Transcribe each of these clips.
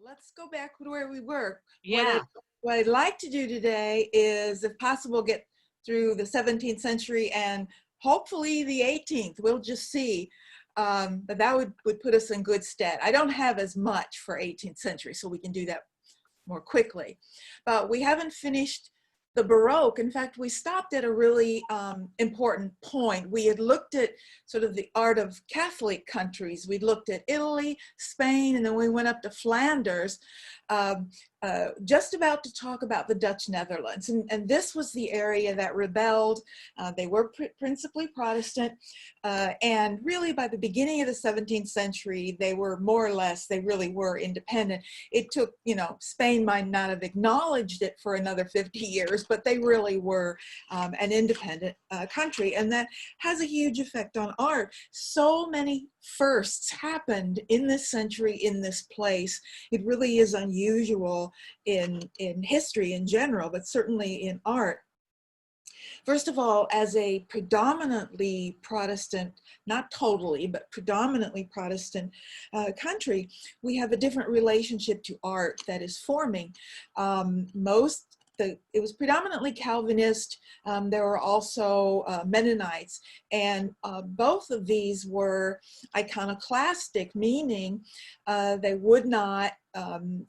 Let's go back to where we were. Yeah. What I'd like to do today is, if possible, get through the 17th century and hopefully the 18th. We'll just see. But that would put us in good stead. I don't have as much for 18th century, so we can do that more quickly. But we haven't finished the Baroque. In fact, we stopped at a really important point. We had looked at sort of the art of Catholic countries. We looked at Italy, Spain, and then we went up to Flanders, just about to talk about the Dutch Netherlands. And this was the area that rebelled. They were principally Protestant. And really by the beginning of the 17th century, they were more or less, they really were independent. It took, Spain might not have acknowledged it for another 50 years, but they really were an independent country. And that has a huge effect on art. So many firsts happened in this century, in this place. It really is unusual in history in general, but certainly in art. First of all, as a predominantly Protestant, not totally, but predominantly Protestant country, we have a different relationship to art that is forming. It was predominantly Calvinist. There were also Mennonites, and both of these were iconoclastic, meaning they would not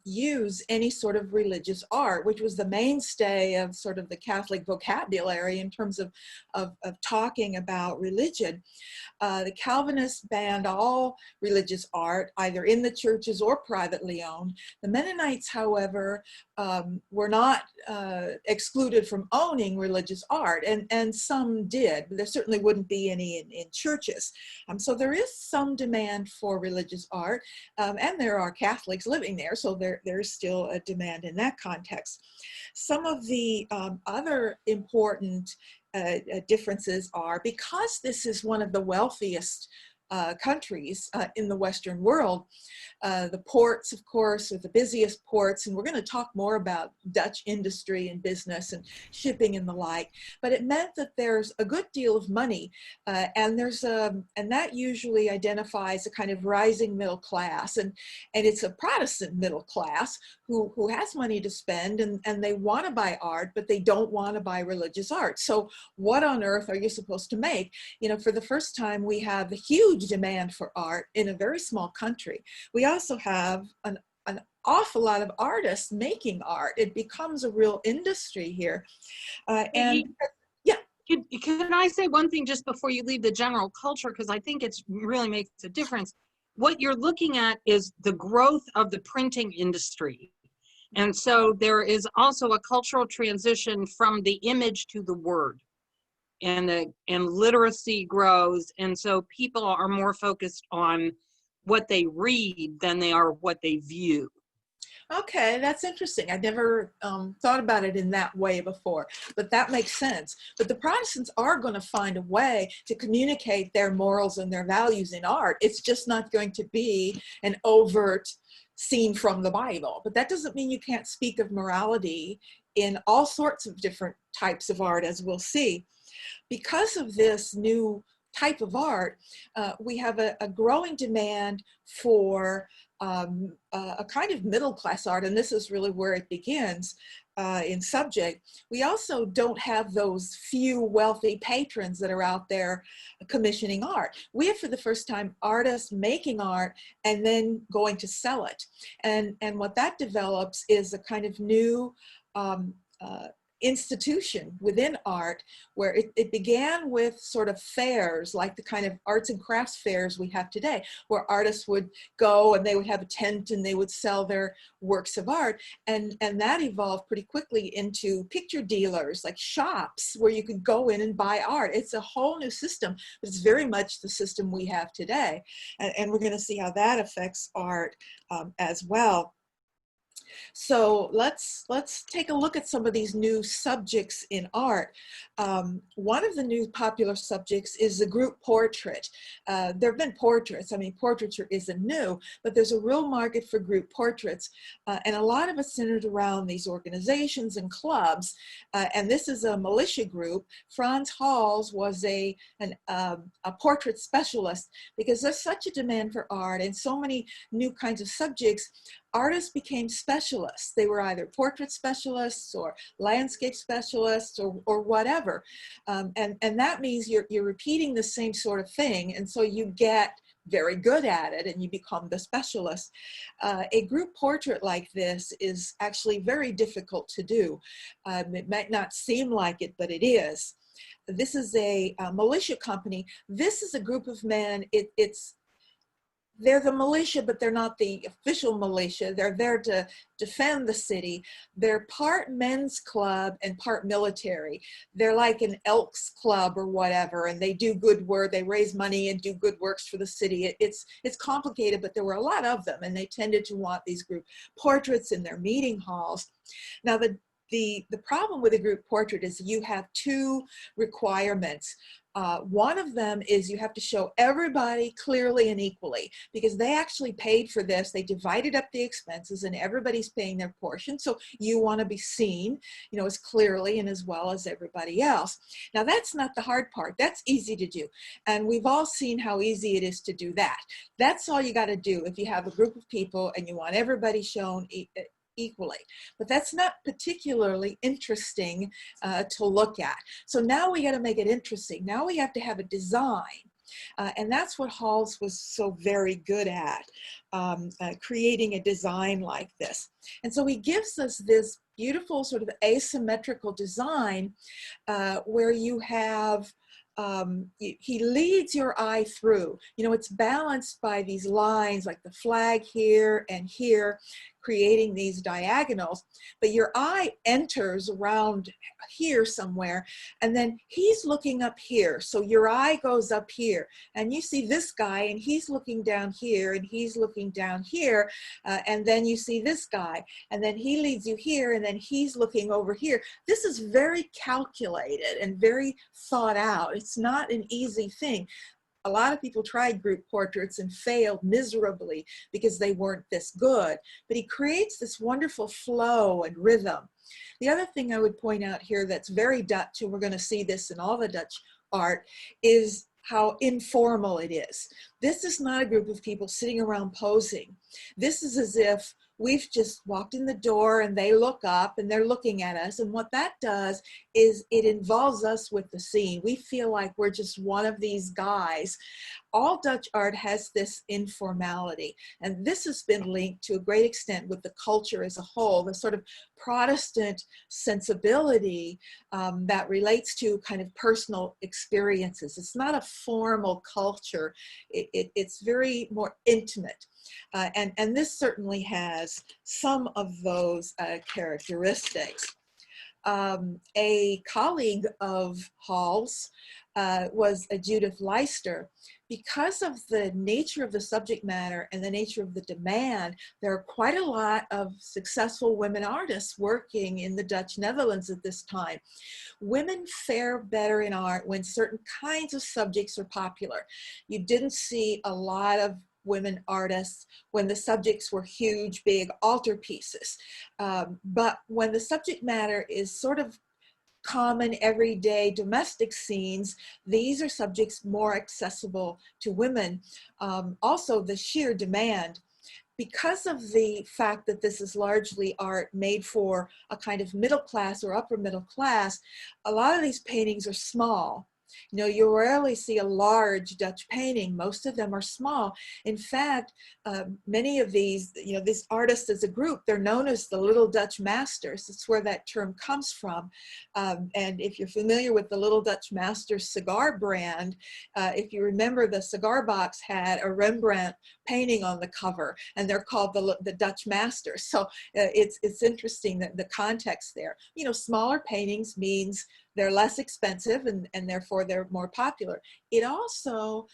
use any sort of religious art, which was the mainstay of sort of the Catholic vocabulary in terms of talking about religion. The Calvinists banned all religious art, either in the churches or privately owned. The Mennonites, however, were not excluded from owning religious art, and some did, but there certainly wouldn't be any in churches. So there is some demand for religious art, and there are Catholics living there, so there's still a demand in that context. Some of the other important differences are, because this is one of the wealthiest countries in the Western world. The ports, of course, are the busiest ports, and we're going to talk more about Dutch industry and business and shipping and the like. But it meant that there's a good deal of money, and that usually identifies a kind of rising middle class, and it's a Protestant middle class who has money to spend, and they want to buy art, but they don't want to buy religious art. So what on earth are you supposed to make? For the first time, we have a huge demand for art in a very small country. We also have an awful lot of artists making art. It becomes a real industry here. And yeah. Can I say one thing just before you leave the general culture, because I think it really makes a difference. What you're looking at is the growth of the printing industry. And so there is also a cultural transition from the image to the word. And literacy grows, and so people are more focused on what they read than they are what they view. Okay, that's interesting. I never thought about it in that way before, but that makes sense. But the Protestants are going to find a way to communicate their morals and their values in art. It's just not going to be an overt scene from the Bible. But that doesn't mean you can't speak of morality in all sorts of different types of art, as we'll see. Because of this new type of art, we have a growing demand for a kind of middle-class art, and this is really where it begins in subject. We also don't have those few wealthy patrons that are out there commissioning art. We have, for the first time, artists making art and then going to sell it. And what that develops is a kind of new institution within art, where it began with sort of fairs, like the kind of arts and crafts fairs we have today, where artists would go and they would have a tent and they would sell their works of art. And that evolved pretty quickly into picture dealers, like shops where you could go in and buy art. It's a whole new system, but it's very much the system we have today. And we're going to see how that affects art as well. So let's take a look at some of these new subjects in art. One of the new popular subjects is the group portrait. There have been portraits. I mean, portraiture isn't new, but there's a real market for group portraits. And a lot of it centered around these organizations and clubs. And this is a militia group. Franz Hals was a portrait specialist, because there's such a demand for art and so many new kinds of subjects. artists became specialists. They were either portrait specialists or landscape specialists or whatever. And that means you're repeating the same sort of thing. And so you get very good at it and you become the specialist. A group portrait like this is actually very difficult to do. It might not seem like it, but it is. This is a militia company. This is a group of men. They're the militia, but they're not the official militia. They're there to defend the city. They're part men's club and part military. They're like an Elks Club or whatever, and they do good work. They raise money and do good works for the city. It's complicated, but there were a lot of them, and they tended to want these group portraits in their meeting halls. Now, the problem with a group portrait is you have two requirements. One of them is you have to show everybody clearly and equally, because they actually paid for this. They divided up the expenses and everybody's paying their portion. So you want to be seen, you know, as clearly and as well as everybody else. Now that's not the hard part. That's easy to do. And we've all seen how easy it is to do that. That's all you got to do if you have a group of people and you want everybody shown equally. But that's not particularly interesting to look at. So now we got to make it interesting. Now we have to have a design. And that's what Halls was so very good at, creating a design like this. And so he gives us this beautiful sort of asymmetrical design where you have he leads your eye through. You know, it's balanced by these lines like the flag here and here, creating these diagonals, but your eye enters around here somewhere, and then he's looking up here. So your eye goes up here, and you see this guy, and he's looking down here, and he's looking down here, and then you see this guy, and then he leads you here, and then he's looking over here. This is very calculated and very thought out. It's not an easy thing. A lot of people tried group portraits and failed miserably because they weren't this good. But he creates this wonderful flow and rhythm. The other thing I would point out here that's very Dutch, and we're going to see this in all the Dutch art, is how informal it is. This is not a group of people sitting around posing. This is as if we've just walked in the door and they look up and they're looking at us. And what that does is it involves us with the scene. We feel like we're just one of these guys. All Dutch art has this informality. And this has been linked to a great extent with the culture as a whole, the sort of Protestant sensibility that relates to kind of personal experiences. It's not a formal culture. It's very more intimate. And this certainly has some of those characteristics. A colleague of Hall's was a Judith Leister. Because of the nature of the subject matter and the nature of the demand, there are quite a lot of successful women artists working in the Dutch Netherlands at this time. Women fare better in art when certain kinds of subjects are popular. You didn't see a lot of women artists when the subjects were huge, big altarpieces. But when the subject matter is sort of common, everyday, domestic scenes, these are subjects more accessible to women. Also, the sheer demand. Because of the fact that this is largely art made for a kind of middle class or upper middle class, a lot of these paintings are small. You know, you rarely see a large Dutch painting. Most of them are small. In fact, many of these, you know, these artists as a group, they're known as the Little Dutch Masters. That's where that term comes from. And if you're familiar with the Little Dutch Masters cigar brand, if you remember, the cigar box had a Rembrandt painting on the cover, and they're called the Dutch Masters. So it's interesting that the context there. You know, smaller paintings means they're less expensive and therefore they're more popular. It also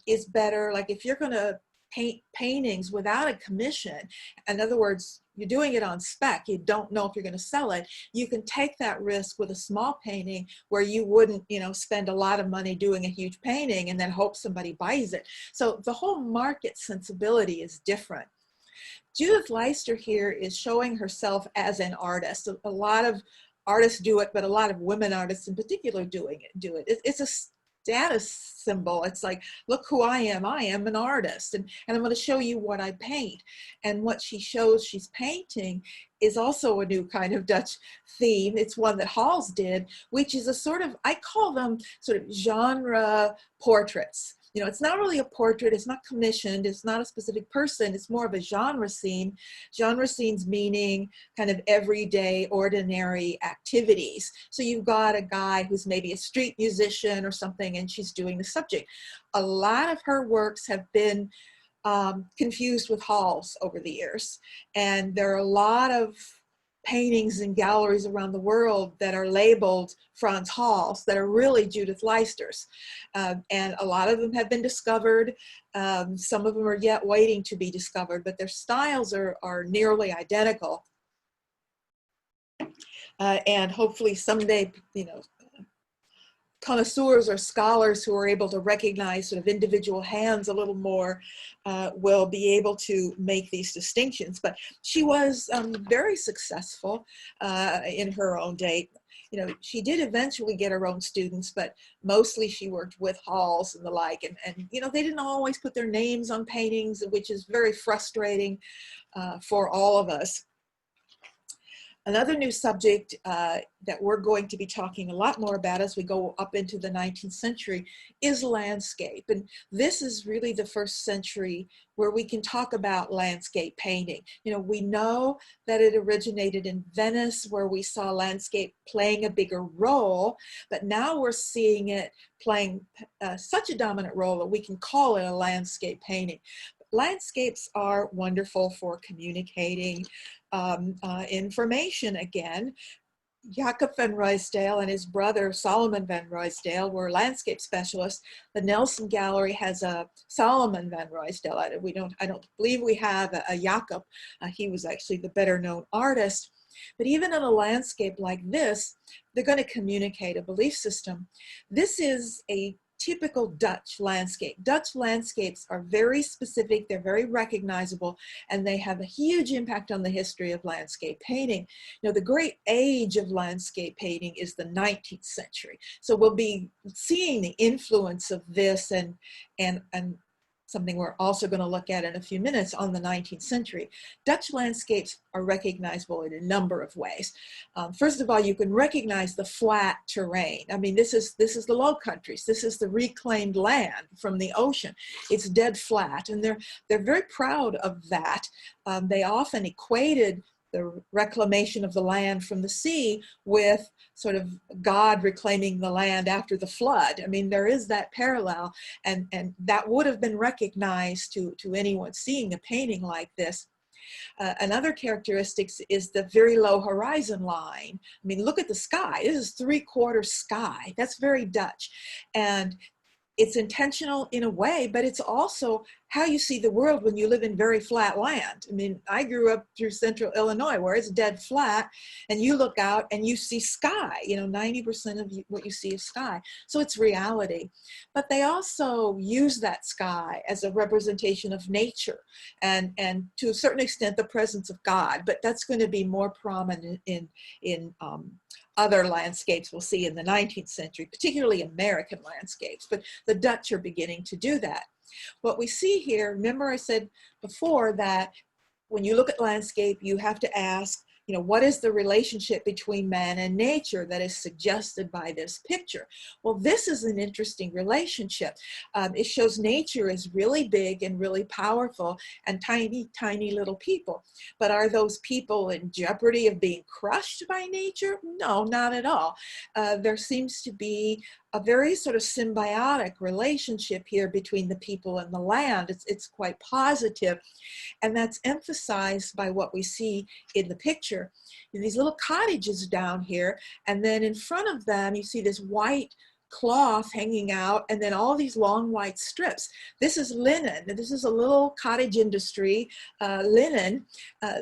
is better, like if you're going to paint paintings without a commission, in other words, you're doing it on spec, you don't know if you're going to sell it, you can take that risk with a small painting where you wouldn't, you know, spend a lot of money doing a huge painting and then hope somebody buys it. So the whole market sensibility is different. Judith Leister here is showing herself as an artist. A lot of artists do it, but a lot of women artists in particular do it. It's a status symbol. It's like, look who I am an artist, and I'm going to show you what I paint. And what she shows she's painting is also a new kind of Dutch theme. It's one that Hals did, which is a sort of, I call them sort of genre portraits. You know, it's not really a portrait, it's not commissioned, it's not a specific person, it's more of a genre scene. Genre scenes meaning kind of everyday, ordinary activities. So you've got a guy who's maybe a street musician or something, and she's doing the subject. A lot of her works have been confused with Hals over the years. And there are a lot of paintings in galleries around the world that are labeled Frans Hals that are really Judith Leister's. And a lot of them have been discovered. Some of them are yet waiting to be discovered, but their styles are nearly identical. And hopefully someday, you know, connoisseurs or scholars who are able to recognize sort of individual hands a little more will be able to make these distinctions. But she was very successful in her own day. You know, she did eventually get her own students, but mostly she worked with Hals and the like. And you know, they didn't always put their names on paintings, which is very frustrating for all of us. Another new subject that we're going to be talking a lot more about as we go up into the 19th century is landscape. And this is really the first century where we can talk about landscape painting. You know, we know that it originated in Venice, where we saw landscape playing a bigger role, but now we're seeing it playing such a dominant role that we can call it a landscape painting. Landscapes are wonderful for communicating information again. Jacob van Ruysdael and his brother Solomon van Ruysdael were landscape specialists. The Nelson Gallery has a Solomon van Ruysdael. I don't believe we have a Jacob. He was actually the better known artist. But even in a landscape like this, they're going to communicate a belief system. This is a typical Dutch landscape. Dutch landscapes are very specific, they're very recognizable, and they have a huge impact on the history of landscape painting. You know, the great age of landscape painting is the 19th century. So we'll be seeing the influence of this and something we're also going to look at in a few minutes on the 19th century. Dutch landscapes are recognizable in a number of ways. First of all, you can recognize the flat terrain. I mean, this is the Low Countries. This is the reclaimed land from the ocean. It's dead flat, and they're very proud of that. They often equated the reclamation of the land from the sea with sort of God reclaiming the land after the flood. I mean, there is that parallel, and that would have been recognized to anyone seeing a painting like this. Another characteristic is the very low horizon line. I mean, look at the sky. This is 3/4 sky. That's very Dutch. And it's intentional in a way, but it's also how you see the world when you live in very flat land. I mean, I grew up through central Illinois where it's dead flat, and you look out and you see sky. You know, 90% of what you see is sky. So it's reality. But they also use that sky as a representation of nature and to a certain extent the presence of God. But that's going to be more prominent in other landscapes we'll see in the 19th century, particularly American landscapes, but the Dutch are beginning to do that. What we see here, remember I said before that when you look at landscape, you have to ask, you know, what is the relationship between man and nature that is suggested by this picture? Well, this is an interesting relationship. It shows nature is really big and really powerful and tiny, tiny little people. But are those people in jeopardy of being crushed by nature? No, not at all. There seems to be a very sort of symbiotic relationship here between the people and the land. It's quite positive. And that's emphasized by what we see in the picture. These little cottages down here, and then in front of them, you see this white cloth hanging out, and then all these long white strips. This is linen. This is a little cottage industry, linen.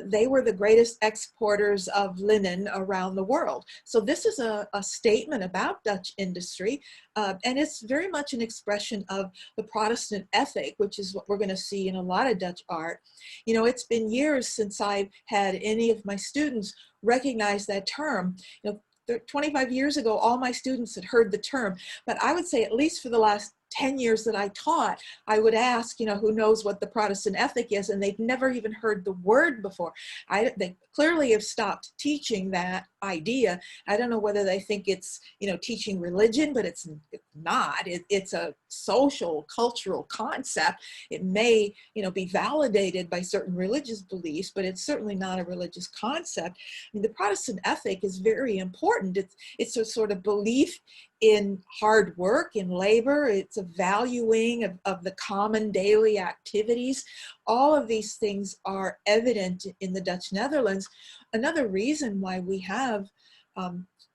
They were the greatest exporters of linen around the world. So this is a statement about Dutch industry, and it's very much an expression of the Protestant ethic, which is what we're going to see in a lot of Dutch art. You know, it's been years since I've had any of my students recognize that term. You know, 25 years ago, all my students had heard the term, but I would say at least for the last 10 years that I taught, I would ask, who knows what the Protestant ethic is, and they'd never even heard the word before. They clearly have stopped teaching that idea. I don't know whether they think it's, teaching religion, but it's not. It's a social, cultural concept. It may, be validated by certain religious beliefs, but it's certainly not a religious concept. I mean, the Protestant ethic is very important. It's a sort of belief in hard work, in labor. It's a valuing of the common daily activities. All of these things are evident in the Dutch Netherlands. Another reason why we have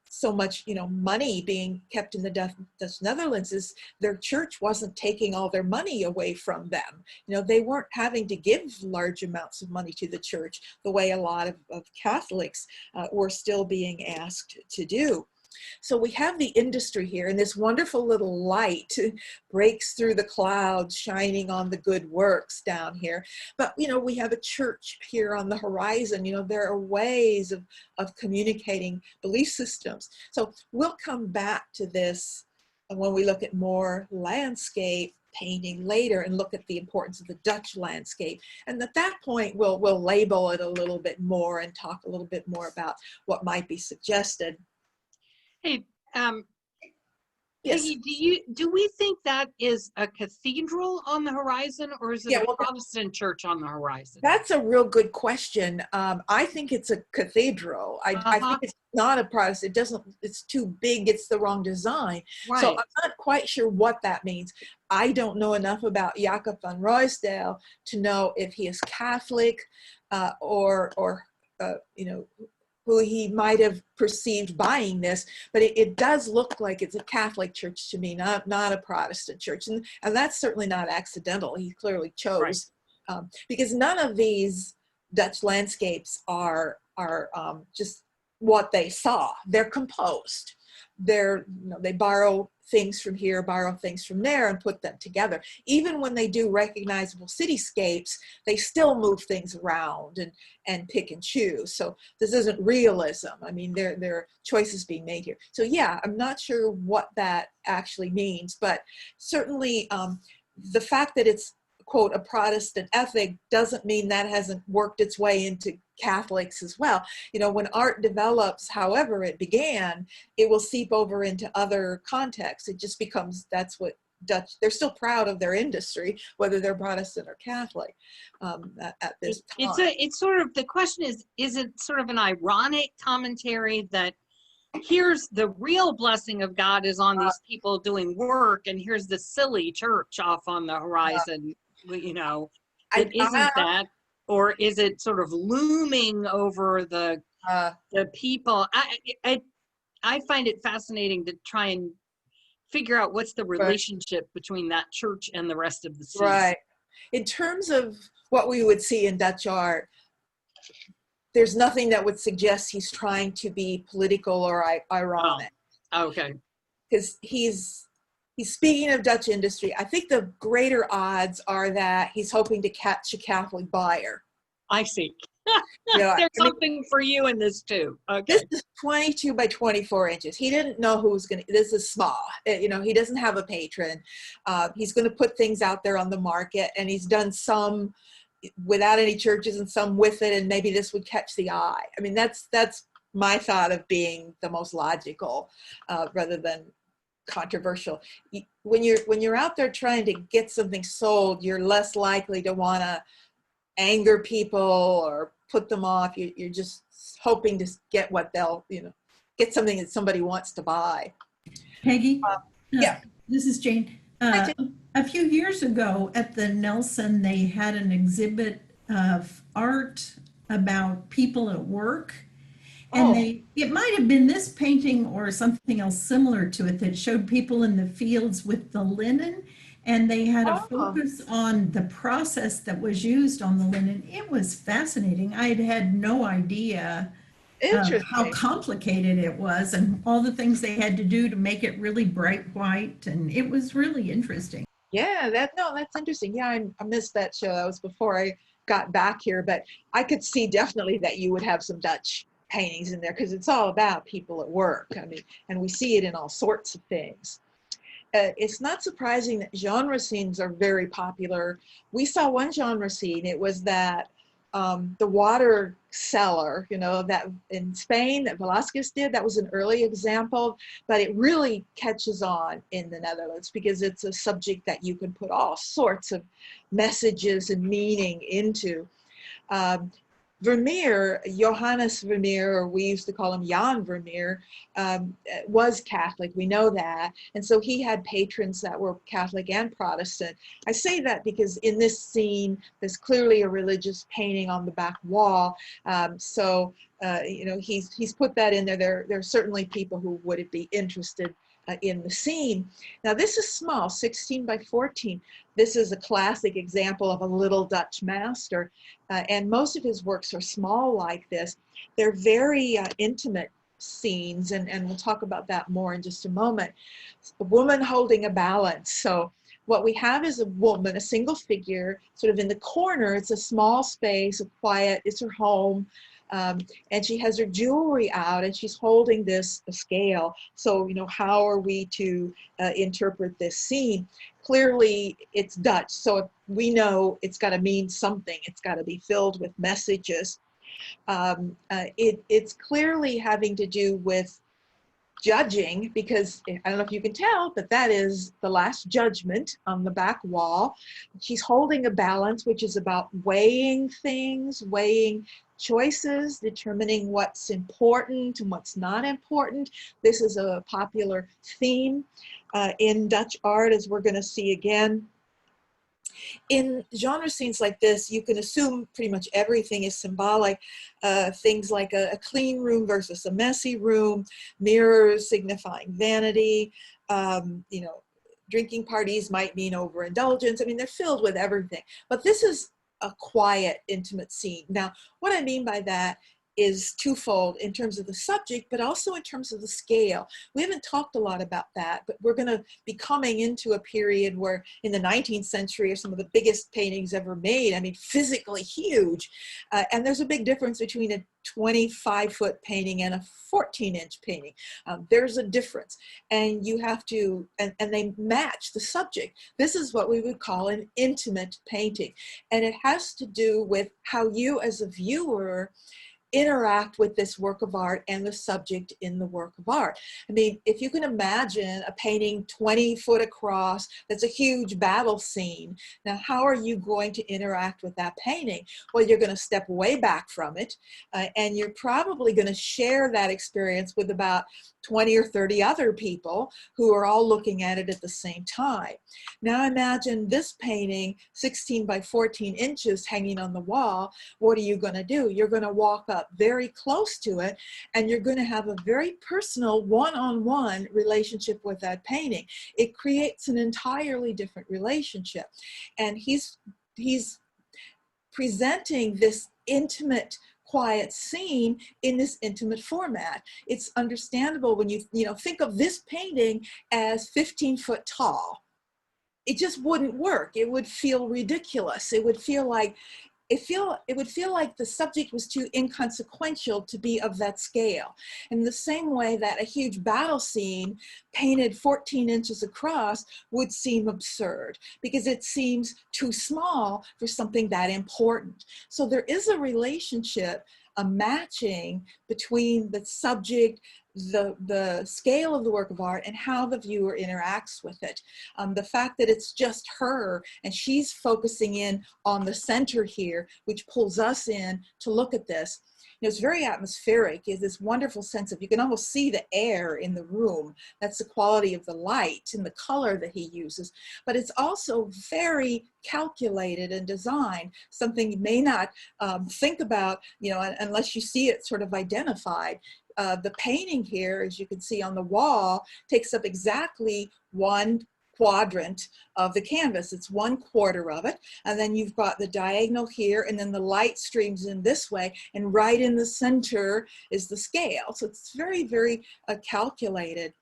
so much, money being kept in the Dutch Netherlands is their church wasn't taking all their money away from them. They weren't having to give large amounts of money to the church the way a lot of Catholics were still being asked to do. So we have the industry here, and this wonderful little light breaks through the clouds, shining on the good works down here. But, we have a church here on the horizon. There are ways of communicating belief systems. So we'll come back to this when we look at more landscape painting later and look at the importance of the Dutch landscape. And at that point, we'll label it a little bit more and talk a little bit more about what might be suggested. Hey, Yes. Peggy, do we think that is a cathedral on the horizon, or is it a Protestant church on the horizon? That's a real good question. I think it's a cathedral. I think it's not a Protestant. It's too big. It's the wrong design. Right. So I'm not quite sure what that means. I don't know enough about Jacob van Ruysdael to know if he is Catholic or who he might have perceived buying this, but it does look like it's a Catholic church to me, not a Protestant church. And that's certainly not accidental. He clearly chose, because none of these Dutch landscapes are just what they saw. They're composed. They borrow things from here, borrow things from there, and put them together. Even when they do recognizable cityscapes, they still move things around and pick and choose. So this isn't realism. I mean, there are choices being made here. So yeah, I'm not sure what that actually means, but certainly the fact that it's, quote, a Protestant ethic doesn't mean that hasn't worked its way into Catholics as well. When art develops, however it began, it will seep over into other contexts. It just becomes, that's what Dutch, they're still proud of their industry, whether they're Protestant or Catholic at this time. It's sort of, the question is it sort of an ironic commentary that here's the real blessing of God is on these people doing work, and here's the silly church off on the horizon, it isn't that, or is it sort of looming over the people? I find it fascinating to try and figure out what's the relationship between that church and the rest of the city. Right. In terms of what we would see in Dutch art, there's nothing that would suggest he's trying to be political or ironic. Oh, okay. Because he's speaking of Dutch industry. I think the greater odds are that he's hoping to catch a Catholic buyer. I see. There's something for you in this too. Okay. This is 22 by 24 inches. He didn't know who was going to, this is small. He doesn't have a patron. He's going to put things out there on the market, and he's done some without any churches and some with it, and maybe this would catch the eye. I mean, that's my thought of being the most logical rather than controversial. When you're out there trying to get something sold, you're less likely to want to anger people or put them off. You're just hoping to get what they'll, get something that somebody wants to buy. Peggy? Yeah. This is Jane. A few years ago at the Nelson, they had an exhibit of art about people at work. And it might have been this painting or something else similar to it that showed people in the fields with the linen. And they had a focus on the process that was used on the linen. It was fascinating. I had no idea how complicated it was and all the things they had to do to make it really bright white. And it was really interesting. Yeah, that's interesting. Yeah, I missed that show. That was before I got back here, but I could see definitely that you would have some Dutch paintings in there because it's all about people at work. I mean, and we see it in all sorts of things. It's not surprising that genre scenes are very popular. We saw one genre scene. It was that the water cellar, you know, that in Spain that Velázquez did. That was an early example, but it really catches on in the Netherlands because it's a subject that you can put all sorts of messages and meaning into. Vermeer, Johannes Vermeer, or we used to call him Jan Vermeer, was Catholic. We know that. And so he had patrons that were Catholic and Protestant. I say that because in this scene, there's clearly a religious painting on the back wall. You know, he's put that in there. There are certainly people who would be interested in the scene. Now this is small, 16 by 14. This is a classic example of a little Dutch master, and most of his works are small like this. They're very intimate scenes, and we'll talk about that more in just a moment. A woman holding a balance. So what we have is a woman, a single figure, sort of in the corner. It's a small space, a quiet, it's her home. And she has her jewelry out and she's holding this scale. So, you know, how are we to interpret this scene? Clearly it's Dutch, so we know it's got to mean something. It's got to be filled with messages. It's clearly having to do with judging, because I don't know if you can tell, but that is the Last Judgment on the back wall. She's holding a balance, which is about weighing things, weighing choices, determining what's important and what's not important. This is a popular theme in Dutch art, as we're going to see again. In genre scenes like this, you can assume pretty much everything is symbolic. Things like a clean room versus a messy room, mirrors signifying vanity, you know, drinking parties might mean overindulgence. I mean, they're filled with everything. But this is a quiet, intimate scene. Now, what I mean by that is twofold in terms of the subject, but also in terms of the scale. We haven't talked a lot about that, but we're going to be coming into a period where in the 19th century are some of the biggest paintings ever made. I mean, physically huge. And there's a big difference between a 25-foot painting and a 14-inch painting. There's a difference. And you have to, and they match the subject. This is what we would call an intimate painting. And it has to do with how you as a viewer interact with this work of art and the subject in the work of art. I mean, if you can imagine a painting 20 foot across, that's a huge battle scene. Now, how are you going to interact with that painting? Well, you're going to step way back from it, and you're probably going to share that experience with about 20 or 30 other people who are all looking at it at the same time. Now imagine this painting, 16 by 14 inches hanging on the wall. What are you going to do? You're going to walk up very close to it, and you're going to have a very personal one-on-one relationship with that painting. It creates an entirely different relationship. And he's presenting this intimate, quiet scene in this intimate format. It's understandable when you think of this painting as 15 foot tall. It just wouldn't work. It would feel ridiculous. It would feel like the subject was too inconsequential to be of that scale. In the same way that a huge battle scene painted 14 inches across would seem absurd because it seems too small for something that important. So there is a relationship, a matching between the subject, the scale of the work of art, and how the viewer interacts with it. The fact that it's just her and she's focusing in on the center here, which pulls us in to look at this. It's very atmospheric. It's this wonderful sense of, you can almost see the air in the room. That's the quality of the light and the color that he uses. But it's also very calculated and designed, something you may not think about, unless you see it sort of identified. The painting here, as you can see on the wall, takes up exactly one quadrant of the canvas. It's 1/4 of it, and then you've got the diagonal here, and then the light streams in this way, and right in the center is the scale. So it's very, very calculated.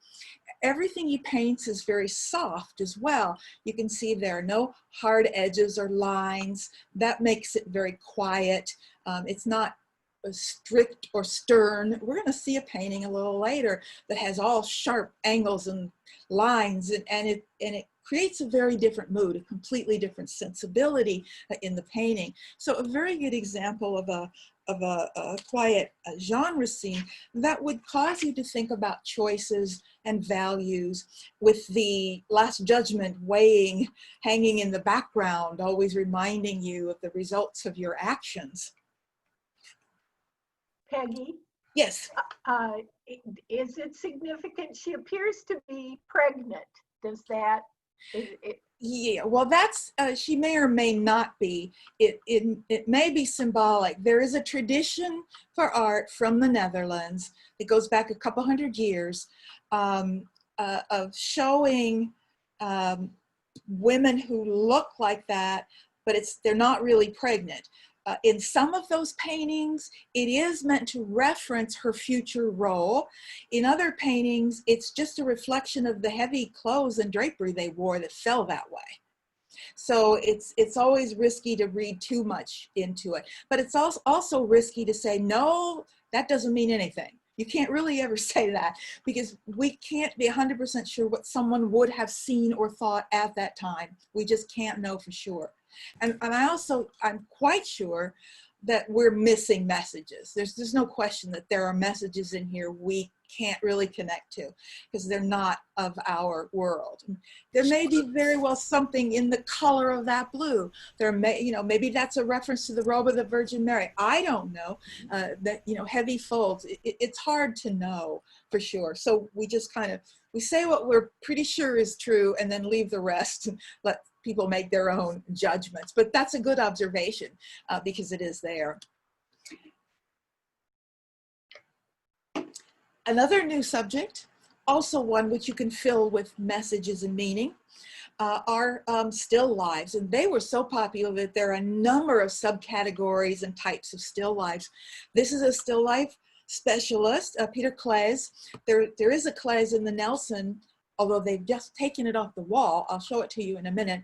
Everything he paints is very soft as well. You can see there are no hard edges or lines. That makes it very quiet. It's not strict or stern. We're going to see a painting a little later that has all sharp angles and lines, and it creates a very different mood, a completely different sensibility in the painting. So a very good example of a quiet genre scene that would cause you to think about choices and values, with the Last Judgment weighing, hanging in the background, always reminding you of the results of your actions. Peggy, Yes. is it significant? She appears to be pregnant. Does that? Yeah, well, that's, she may or may not be. It may be symbolic. There is a tradition for art from the Netherlands that goes back a couple hundred years, of showing women who look like that, but they're not really pregnant. In some of those paintings, it is meant to reference her future role. In other paintings, it's just a reflection of the heavy clothes and drapery they wore that fell that way. So it's always risky to read too much into it. But it's also risky to say, no, that doesn't mean anything. You can't really ever say that, because we can't be 100% sure what someone would have seen or thought at that time. We just can't know for sure. And I'm quite sure that we're missing messages. There's no question that there are messages in here we can't really connect to, because they're not of our world. There may be very well something in the color of that blue. There may, maybe that's a reference to the robe of the Virgin Mary. I don't know. That, heavy folds. It's hard to know for sure. So we just we say what we're pretty sure is true, and then leave the rest and let people make their own judgments. But that's a good observation, because it is there. Another new subject, also one which you can fill with messages and meaning, are still lives. And they were so popular that there are a number of subcategories and types of still lives. This is a still life specialist, Peter Claes. There is a Claes in the Nelson, although they've just taken it off the wall. I'll show it to you in a minute.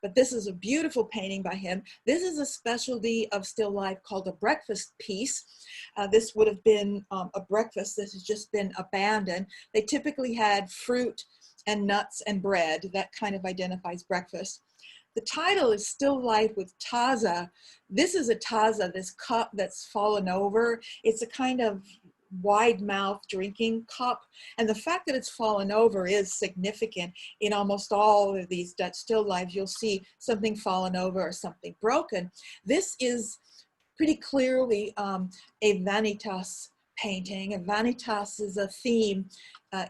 But this is a beautiful painting by him. This is a specialty of still life called a breakfast piece. This would have been a breakfast. This has just been abandoned. They typically had fruit and nuts and bread. That kind of identifies breakfast. The title is Still Life with Taza. This is a Taza, this cup that's fallen over. It's a kind of wide mouth drinking cup, and the fact that it's fallen over is significant. In almost all of these Dutch still lives, you'll see something fallen over or something broken. This is pretty clearly a vanitas painting. And vanitas is a theme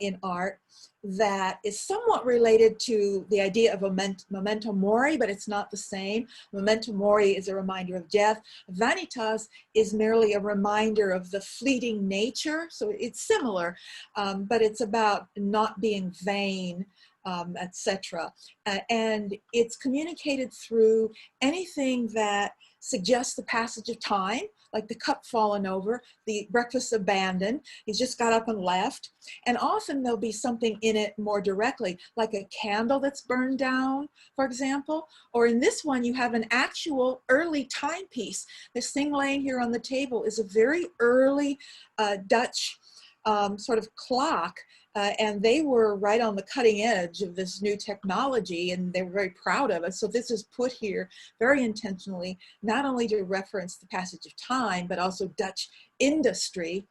in art that is somewhat related to the idea of memento mori, but it's not the same. Memento mori is a reminder of death. Vanitas is merely a reminder of the fleeting nature. So it's similar, but it's about not being vain, etc. And it's communicated through anything that suggests the passage of time, like the cup fallen over, the breakfast abandoned, he's just got up and left. And often there'll be something in it more directly, like a candle that's burned down, for example. Or in this one, you have an actual early timepiece. This thing laying here on the table is a very early Dutch sort of clock. And they were right on the cutting edge of this new technology, and they were very proud of it. So this is put here very intentionally, not only to reference the passage of time, but also Dutch industry.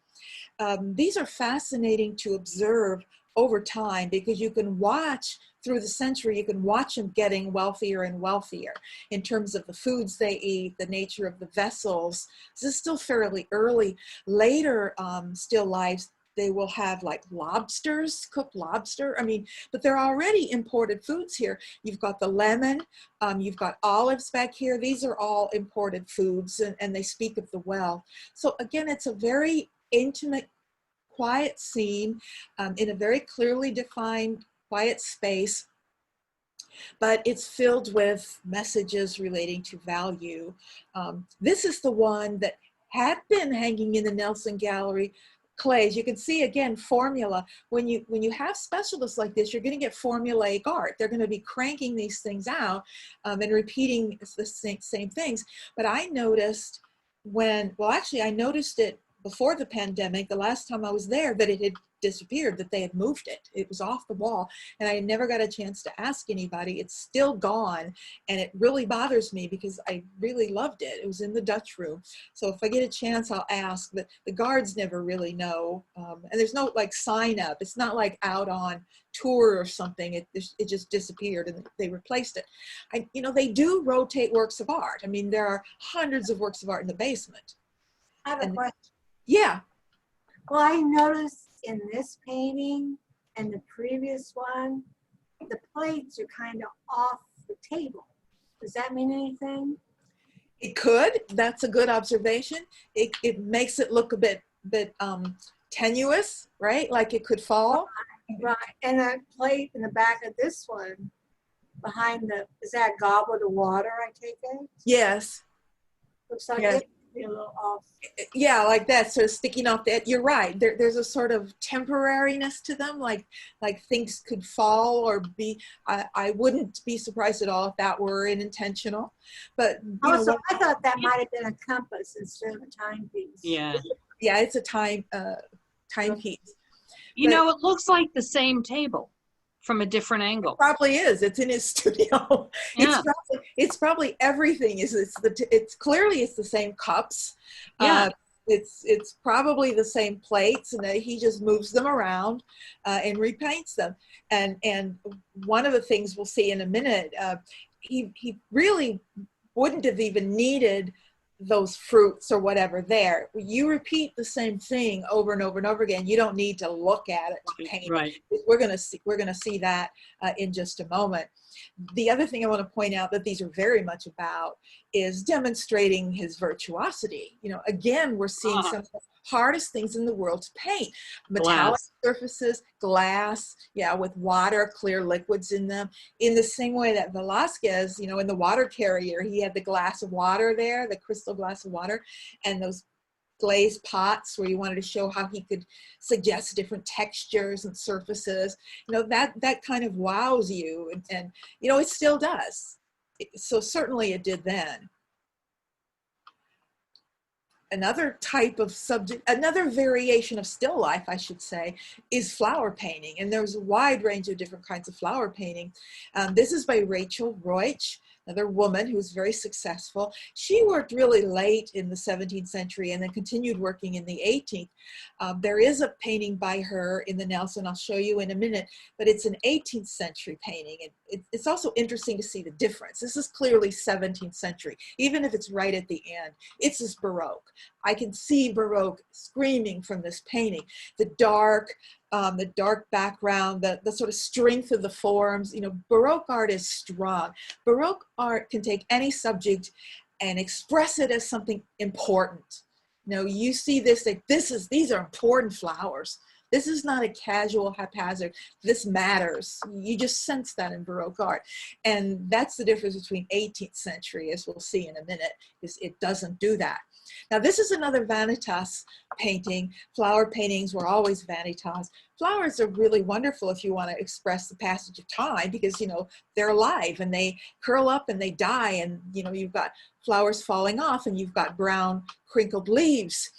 These are fascinating to observe over time, because you can watch through the century, you can watch them getting wealthier and wealthier in terms of the foods they eat, the nature of the vessels. This is still fairly early. Later still lives, they will have like lobsters, cooked lobster. I mean, but they're already imported foods here. You've got the lemon, you've got olives back here. These are all imported foods, and they speak of the well. So again, it's a very intimate, quiet scene in a very clearly defined, quiet space. But it's filled with messages relating to value. This is the one that had been hanging in the Nelson Gallery. Clays, you can see again formula. When you have specialists like this, you're going to get formulaic art. They're going to be cranking these things out and repeating the same things. But I noticed well, actually, I noticed it before the pandemic, the last time I was there, that it had disappeared, that they had moved it. It was off the wall, and I never got a chance to ask anybody. It's still gone, and it really bothers me because I really loved it. It was in the Dutch room. So if I get a chance, I'll ask, but the guards never really know. And there's no like sign up. It's not like out on tour or something. It just disappeared and they replaced it. They do rotate works of art. I mean, there are hundreds of works of art in the basement. I have a question. Yeah. Well, I noticed in this painting and the previous one, the plates are kind of off the table. Does that mean anything? It could. That's a good observation. It makes it look a bit tenuous, right? Like it could fall. Right. And a plate in the back of this one, behind is that a goblet of water, I take it? Yes. Looks like Yes. it could be a little off. Yeah, like that, sort of sticking off that. You're right. There's a sort of temporariness to them, like things could fall or be. I wouldn't be surprised at all if that were intentional. But Also, I thought that might have been a compass instead of a timepiece. Yeah. yeah, it's a timepiece. It looks like the same table from a different angle. Probably is. It's in his studio. Yeah. It's probably everything. It's clearly it's the same cups. Yeah. It's probably the same plates, and he just moves them around and repaints them. And one of the things we'll see in a minute, he really wouldn't have even needed those fruits or whatever there. You repeat the same thing over and over and over again. You don't need to look at it to paint Right. it. We're going to see that in just a moment. The other thing I want to point out that these are very much about is demonstrating his virtuosity. Again, we're seeing some of the hardest things in the world to paint. Metallic surfaces, glass, with water, clear liquids in them. In the same way that Velázquez, in the water carrier, he had the glass of water there, the crystal glass of water, and those glazed pots where you wanted to show how he could suggest different textures and surfaces. That kind of wows you, and it still does. So certainly it did then. Another type of subject, another variation of still life, I should say, is flower painting. And there's a wide range of different kinds of flower painting. This is by Rachel Roich, another woman who's very successful. She worked really late in the 17th century and then continued working in the 18th. There is a painting by her in the Nelson, I'll show you in a minute, but it's an 18th century painting. It's also interesting to see the difference. This is clearly 17th century, even if it's right at the end. It's this Baroque. I can see Baroque screaming from this painting. The dark background, the sort of strength of the forms. Baroque art is strong. Baroque art can take any subject and express it as something important. You see this, like these are important flowers. This is not a casual haphazard. This matters. You just sense that in Baroque art. And that's the difference between 18th century, as we'll see in a minute, is it doesn't do that. Now, this is another vanitas painting. Flower paintings were always vanitas. Flowers are really wonderful if you want to express the passage of time because, they're alive and they curl up and they die and, you've got flowers falling off and you've got brown crinkled leaves.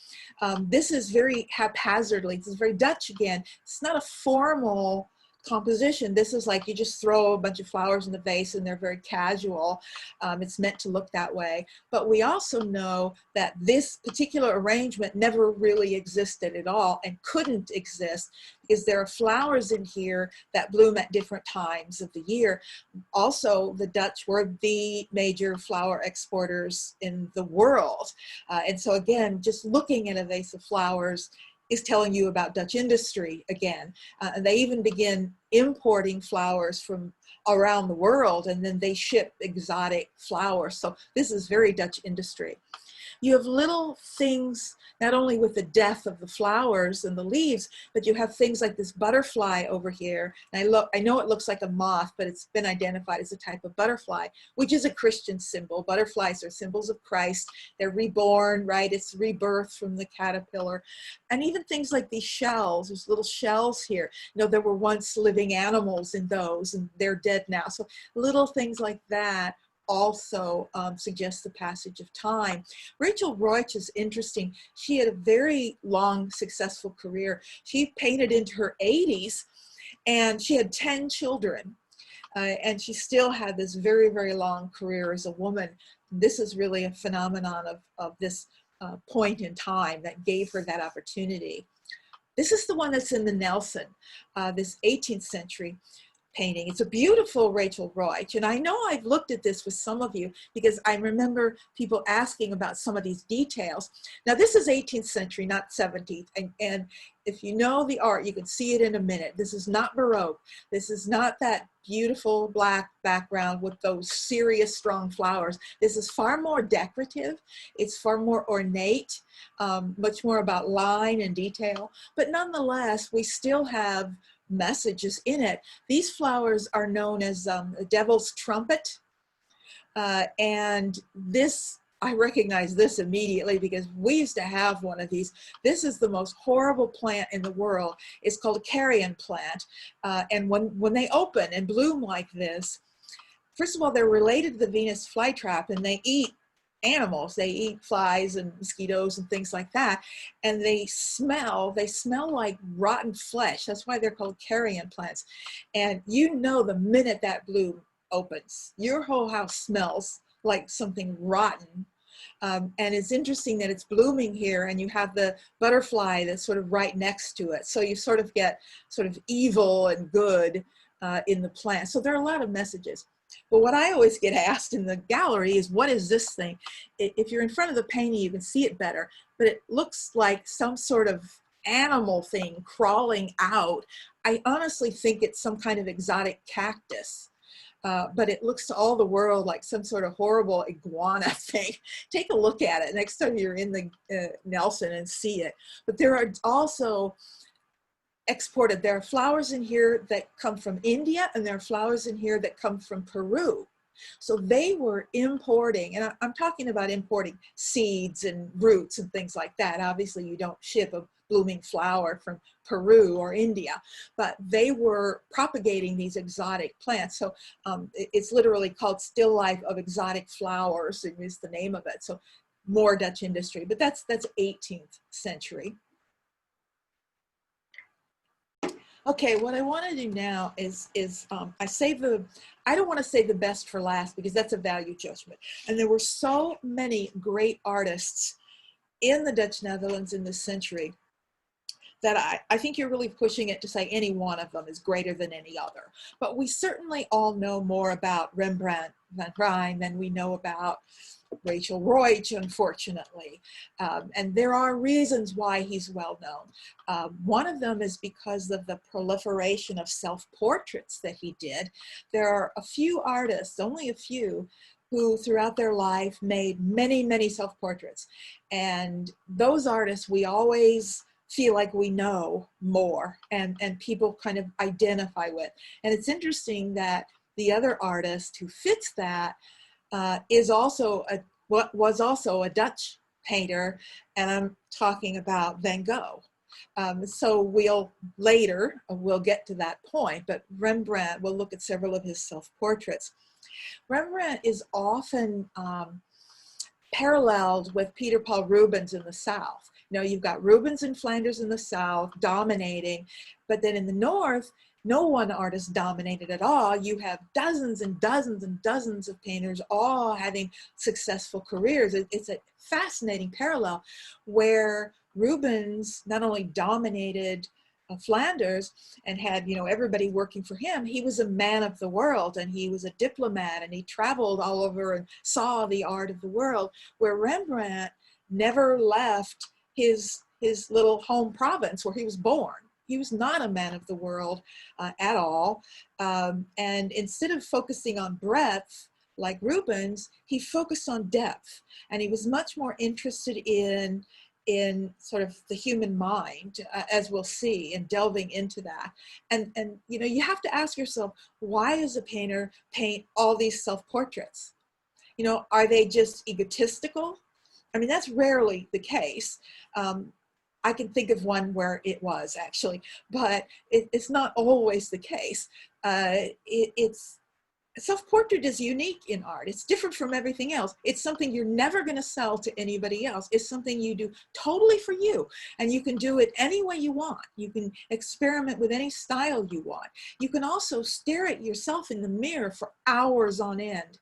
This is very haphazardly. This is very Dutch again. It's not a formal composition. This is like you just throw a bunch of flowers in the vase and they're very casual. It's meant to look that way. But we also know that this particular arrangement never really existed at all and couldn't exist because there are flowers in here that bloom at different times of the year. Also, the Dutch were the major flower exporters in the world. And so again, just looking at a vase of flowers is telling you about Dutch industry again. And they even begin importing flowers from around the world, and then they ship exotic flowers. So this is very Dutch industry. You have little things, not only with the death of the flowers and the leaves, but you have things like this butterfly over here. And I know it looks like a moth, but it's been identified as a type of butterfly, which is a Christian symbol. Butterflies are symbols of Christ. They're reborn, right? It's rebirth from the caterpillar. And even things like these shells, there's little shells here. There were once living animals in those, and they're dead now. So little things like that also suggests the passage of time. Rachel Roach is interesting. She had a very long, successful career. She painted into her 80s, and she had 10 children. And she still had this very, very long career as a woman. This is really a phenomenon of this point in time that gave her that opportunity. This is the one that's in the Nelson, this 18th century painting. It's a beautiful Rachel Roach. And I know I've looked at this with some of you because I remember people asking about some of these details. Now this is 18th century, not 17th. And if you know the art, you can see it in a minute. This is not Baroque. This is not that beautiful black background with those serious, strong flowers. This is far more decorative. It's far more ornate, much more about line and detail. But nonetheless, we still have messages in it. These flowers are known as the devil's trumpet. And this, I recognize this immediately because we used to have one of these. This is the most horrible plant in the world. It's called a carrion plant. And when they open and bloom like this, first of all, they're related to the Venus flytrap, and they eat animals. They eat flies and mosquitoes and things like that. And they smell like rotten flesh. That's why they're called carrion plants. And you know the minute that bloom opens, your whole house smells like something rotten. And it's interesting that it's blooming here, and you have the butterfly that's sort of right next to it. So you sort of get sort of evil and good in the plant. So there are a lot of messages. But what I always get asked in the gallery is, what is this thing? If you're in front of the painting, you can see it better, but it looks like some sort of animal thing crawling out. I honestly think it's some kind of exotic cactus. But it looks to all the world like some sort of horrible iguana thing. Take a look at it next time you're in the Nelson and see it. But there are also exported, there are flowers in here that come from India, and there are flowers in here that come from Peru. So they were importing, and I'm talking about importing seeds and roots and things like that. Obviously you don't ship a blooming flower from Peru or India, but they were propagating these exotic plants. So it's literally called Still Life of Exotic Flowers, is the name of it. So more Dutch industry, but that's 18th century. Okay, what I want to do now is I don't want to say the best for last because that's a value judgment. And there were so many great artists in the Dutch Netherlands in this century that I think you're really pushing it to say any one of them is greater than any other. But we certainly all know more about Rembrandt van Rijn than we know about Rachel Roach, unfortunately. And there are reasons why he's well known. One of them is because of the proliferation of self-portraits that he did. There are a few artists, only a few, who throughout their life made many, many self-portraits. And those artists we always feel like we know more and people kind of identify with. And it's interesting that the other artist who fits that was also a Dutch painter, and I'm talking about Van Gogh. So we'll get to that point, but Rembrandt, we'll look at several of his self-portraits. Rembrandt is often paralleled with Peter Paul Rubens in the South. You know, you've got Rubens in Flanders in the South dominating, but then in the North, no one artist dominated at all. You have dozens and dozens and dozens of painters all having successful careers. It's a fascinating parallel where Rubens not only dominated Flanders and had, you know, everybody working for him, he was a man of the world and he was a diplomat and he traveled all over and saw the art of the world, where Rembrandt never left his little home province where he was born. He was not a man of the world at all. And instead of focusing on breadth, like Rubens, he focused on depth. And he was much more interested in sort of the human mind, as we'll see, and delving into that. And you know, you have to ask yourself, why does a painter paint all these self-portraits? You know, are they just egotistical? I mean, that's rarely the case. I can think of one where it was actually, but it's not always the case. It's self-portrait is unique in art. It's different from everything else. It's something you're never going to sell to anybody else. It's something you do totally for you, and you can do it any way you want. You can experiment with any style you want. You can also stare at yourself in the mirror for hours on end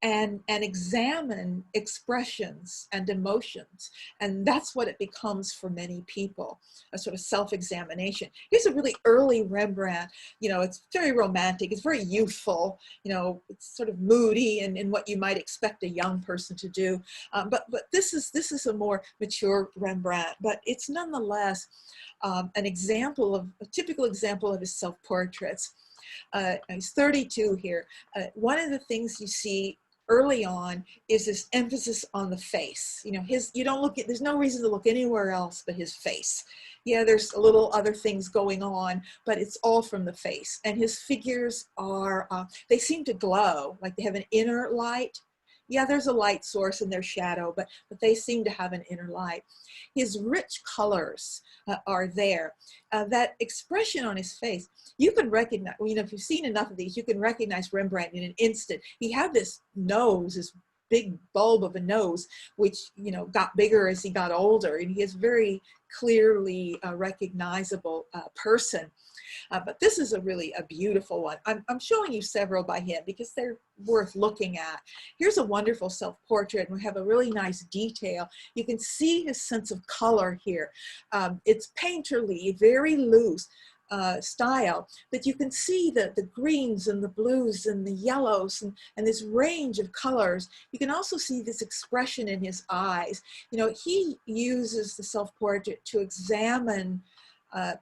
and examine expressions and emotions. And that's what it becomes for many people, a sort of self-examination. Here's a really early Rembrandt. You know, it's very romantic, it's very youthful, you know, it's sort of moody and what you might expect a young person to do. But this is a more mature Rembrandt, but it's nonetheless a typical example of his self-portraits. He's 32 here. One of the things you see early on is this emphasis on the face. You know, there's no reason to look anywhere else but his face. Yeah, there's a little other things going on, but it's all from the face. And his figures they seem to glow, like they have an inner light. Yeah, there's a light source in their shadow, but they seem to have an inner light. His rich colors are there. That expression on his face, you can recognize, you know, if you've seen enough of these, you can recognize Rembrandt in an instant. He had this nose, this big bulb of a nose, which, you know, got bigger as he got older, and he is very clearly recognizable person. But this is really a beautiful one. I'm showing you several by him because they're worth looking at. Here's a wonderful self-portrait, and we have a really nice detail. You can see his sense of color here. It's painterly, very loose style, but you can see the greens and the blues and the yellows and this range of colors. You can also see this expression in his eyes. You know, he uses the self-portrait to examine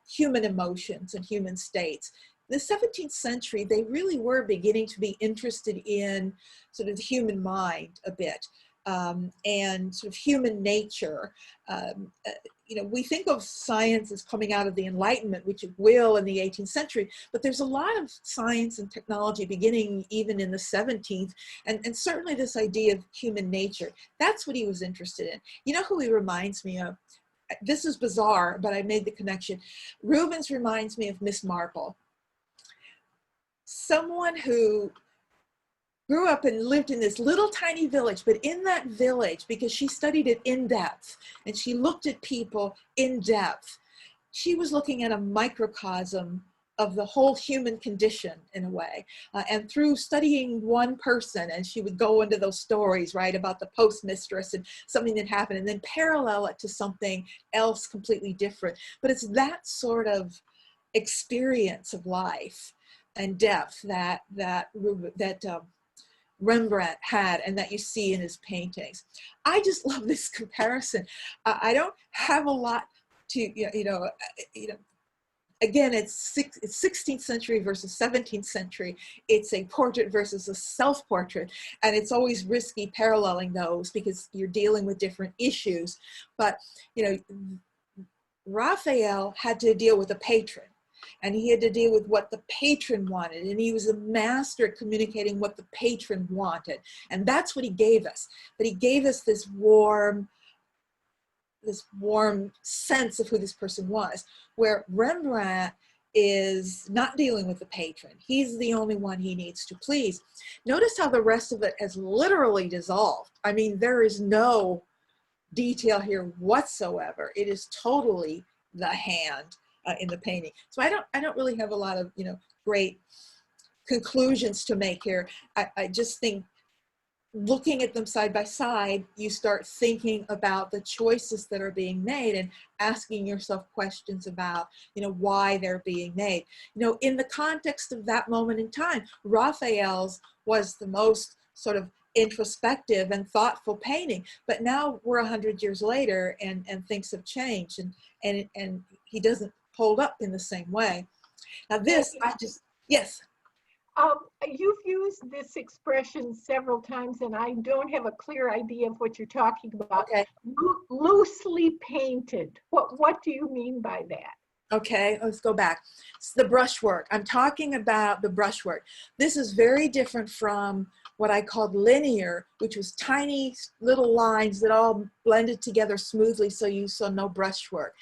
human emotions and human states. In the 17th century, they really were beginning to be interested in sort of the human mind a bit, and sort of human nature. You know, we think of science as coming out of the Enlightenment, which it will in the 18th century, but there's a lot of science and technology beginning even in the 17th, and certainly this idea of human nature. That's what he was interested in. You know who he reminds me of? This is bizarre, but I made the connection. Rubens reminds me of Miss Marple. Someone who grew up and lived in this little tiny village, but in that village, because she studied it in depth and she looked at people in depth, she was looking at a microcosm of the whole human condition in a way. And through studying one person, and she would go into those stories, right, about the postmistress and something that happened, and then parallel it to something else completely different. But it's that sort of experience of life and depth that Rembrandt had, and that you see in his paintings. I just love this comparison. I don't have a lot to, again, it's 16th century versus 17th century. It's a portrait versus a self-portrait, and it's always risky paralleling those because you're dealing with different issues. But, you know, Raphael had to deal with a patron, and he had to deal with what the patron wanted, and he was a master at communicating what the patron wanted, and that's what he gave us. But he gave us this warm sense of who this person was, where Rembrandt is not dealing with the patron. He's the only one he needs to please. Notice how the rest of it has literally dissolved. I mean, there is no detail here whatsoever. It is totally the hand in the painting. So I don't really have a lot of, you know, great conclusions to make here. I just think looking at them side by side, you start thinking about the choices that are being made and asking yourself questions about, you know, why they're being made. You know, in the context of that moment in time, Raphael's was the most sort of introspective and thoughtful painting, but now we're 100 years later and things have changed, and he doesn't hold up in the same way. Now this, yes. You've used this expression several times, and I don't have a clear idea of what you're talking about. Okay. Loosely painted. What do you mean by that? Okay, let's go back. It's the brushwork. I'm talking about the brushwork. This is very different from what I called linear, which was tiny little lines that all blended together smoothly so you saw no brushwork.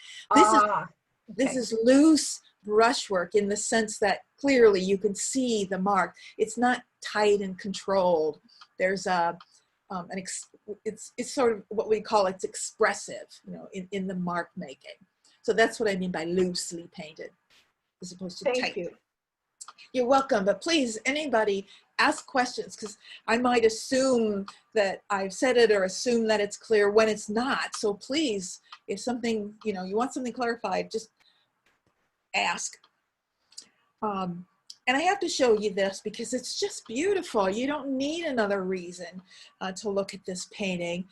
This is loose, brushwork in the sense that clearly you can see the mark. It's not tight and controlled. There's it's sort of what we call it's expressive, you know, in the mark making. So that's what I mean by loosely painted, as opposed to Thank tight. you. You're welcome, but please, anybody, ask questions, because I might assume that I've said it or assume that it's clear when it's not. So please, if something, you know, you want something clarified, just ask. And I have to show you this because it's just beautiful. You don't need another reason to look at this painting.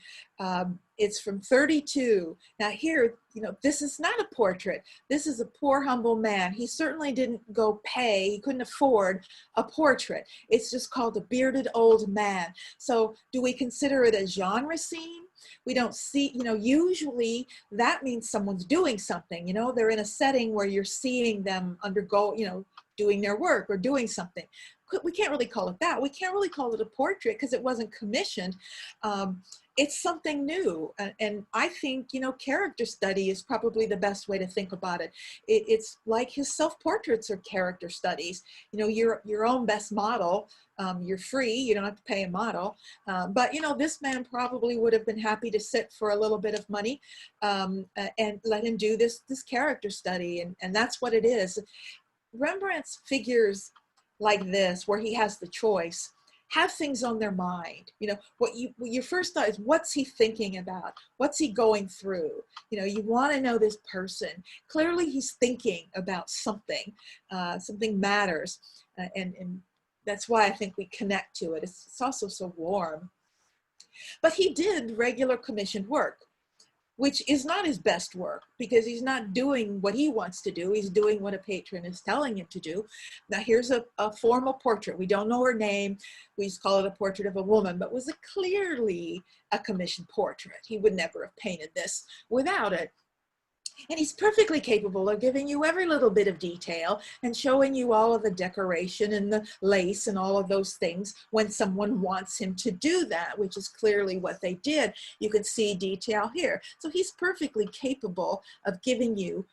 It's from 32. Now here, you know, this is not a portrait. This is a poor, humble man. He certainly didn't go pay. He couldn't afford a portrait. It's just called a bearded old man. So do we consider it a genre scene? We don't see, you know, usually that means someone's doing something, you know, they're in a setting where you're seeing them undergo, you know, doing their work or doing something. We can't really call it that. We can't really call it a portrait because it wasn't commissioned. It's something new. And I think, you know, character study is probably the best way to think about it. It's like his self-portraits are character studies. You know, your own best model. You're free, you don't have to pay a model. But, you know, this man probably would have been happy to sit for a little bit of money and let him do this character study. And that's what it is. Rembrandt's figures like this, where he has the choice, have things on their mind. You know, what your first thought is, what's he thinking about? What's he going through? You know, you want to know this person. Clearly he's thinking about something. Something matters. And that's why I think we connect to it. It's also so warm. But he did regular commissioned work, which is not his best work because he's not doing what he wants to do. He's doing what a patron is telling him to do. Now here's a formal portrait. We don't know her name. We just call it a portrait of a woman, but was it clearly a commissioned portrait? He would never have painted this without it. And he's perfectly capable of giving you every little bit of detail and showing you all of the decoration and the lace and all of those things when someone wants him to do that, which is clearly what they did. You can see detail here. So he's perfectly capable of giving you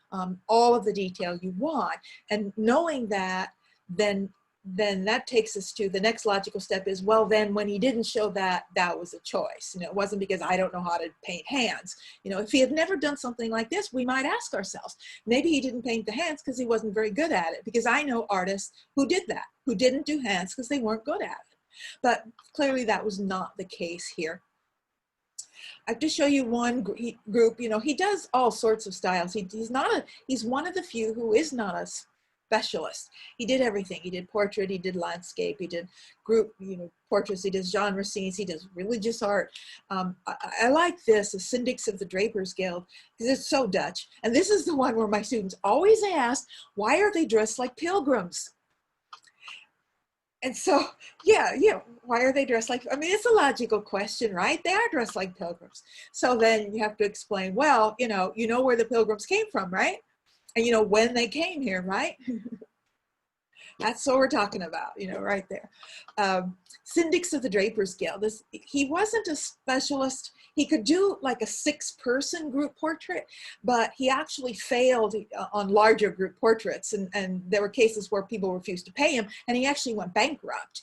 all of the detail you want. And knowing that, then that takes us to the next logical step is, well, then when he didn't show that, that was a choice. You know, it wasn't because I don't know how to paint hands. You know, if he had never done something like this, we might ask ourselves, maybe he didn't paint the hands because he wasn't very good at it, because I know artists who did that, who didn't do hands because they weren't good at it. But clearly that was not the case here. I have to show you one group. You know, he does all sorts of styles. He's one of the few who is not a specialist. He did everything. He did portrait, he did landscape, he did group, you know, portraits, he does genre scenes, he does religious art. I like this, the Syndics of the Drapers Guild, because it's so Dutch. And this is the one where my students always ask, why are they dressed like pilgrims? And so, yeah, why are they dressed like, I mean, it's a logical question, right? They are dressed like pilgrims. So then you have to explain, well, you know where the pilgrims came from, right? And you know when they came here, right? That's what we're talking about, you know, right there. Syndics of the Drapers Guild. He wasn't a specialist. He could do like a 6-person group portrait, but he actually failed on larger group portraits. And there were cases where people refused to pay him, and he actually went bankrupt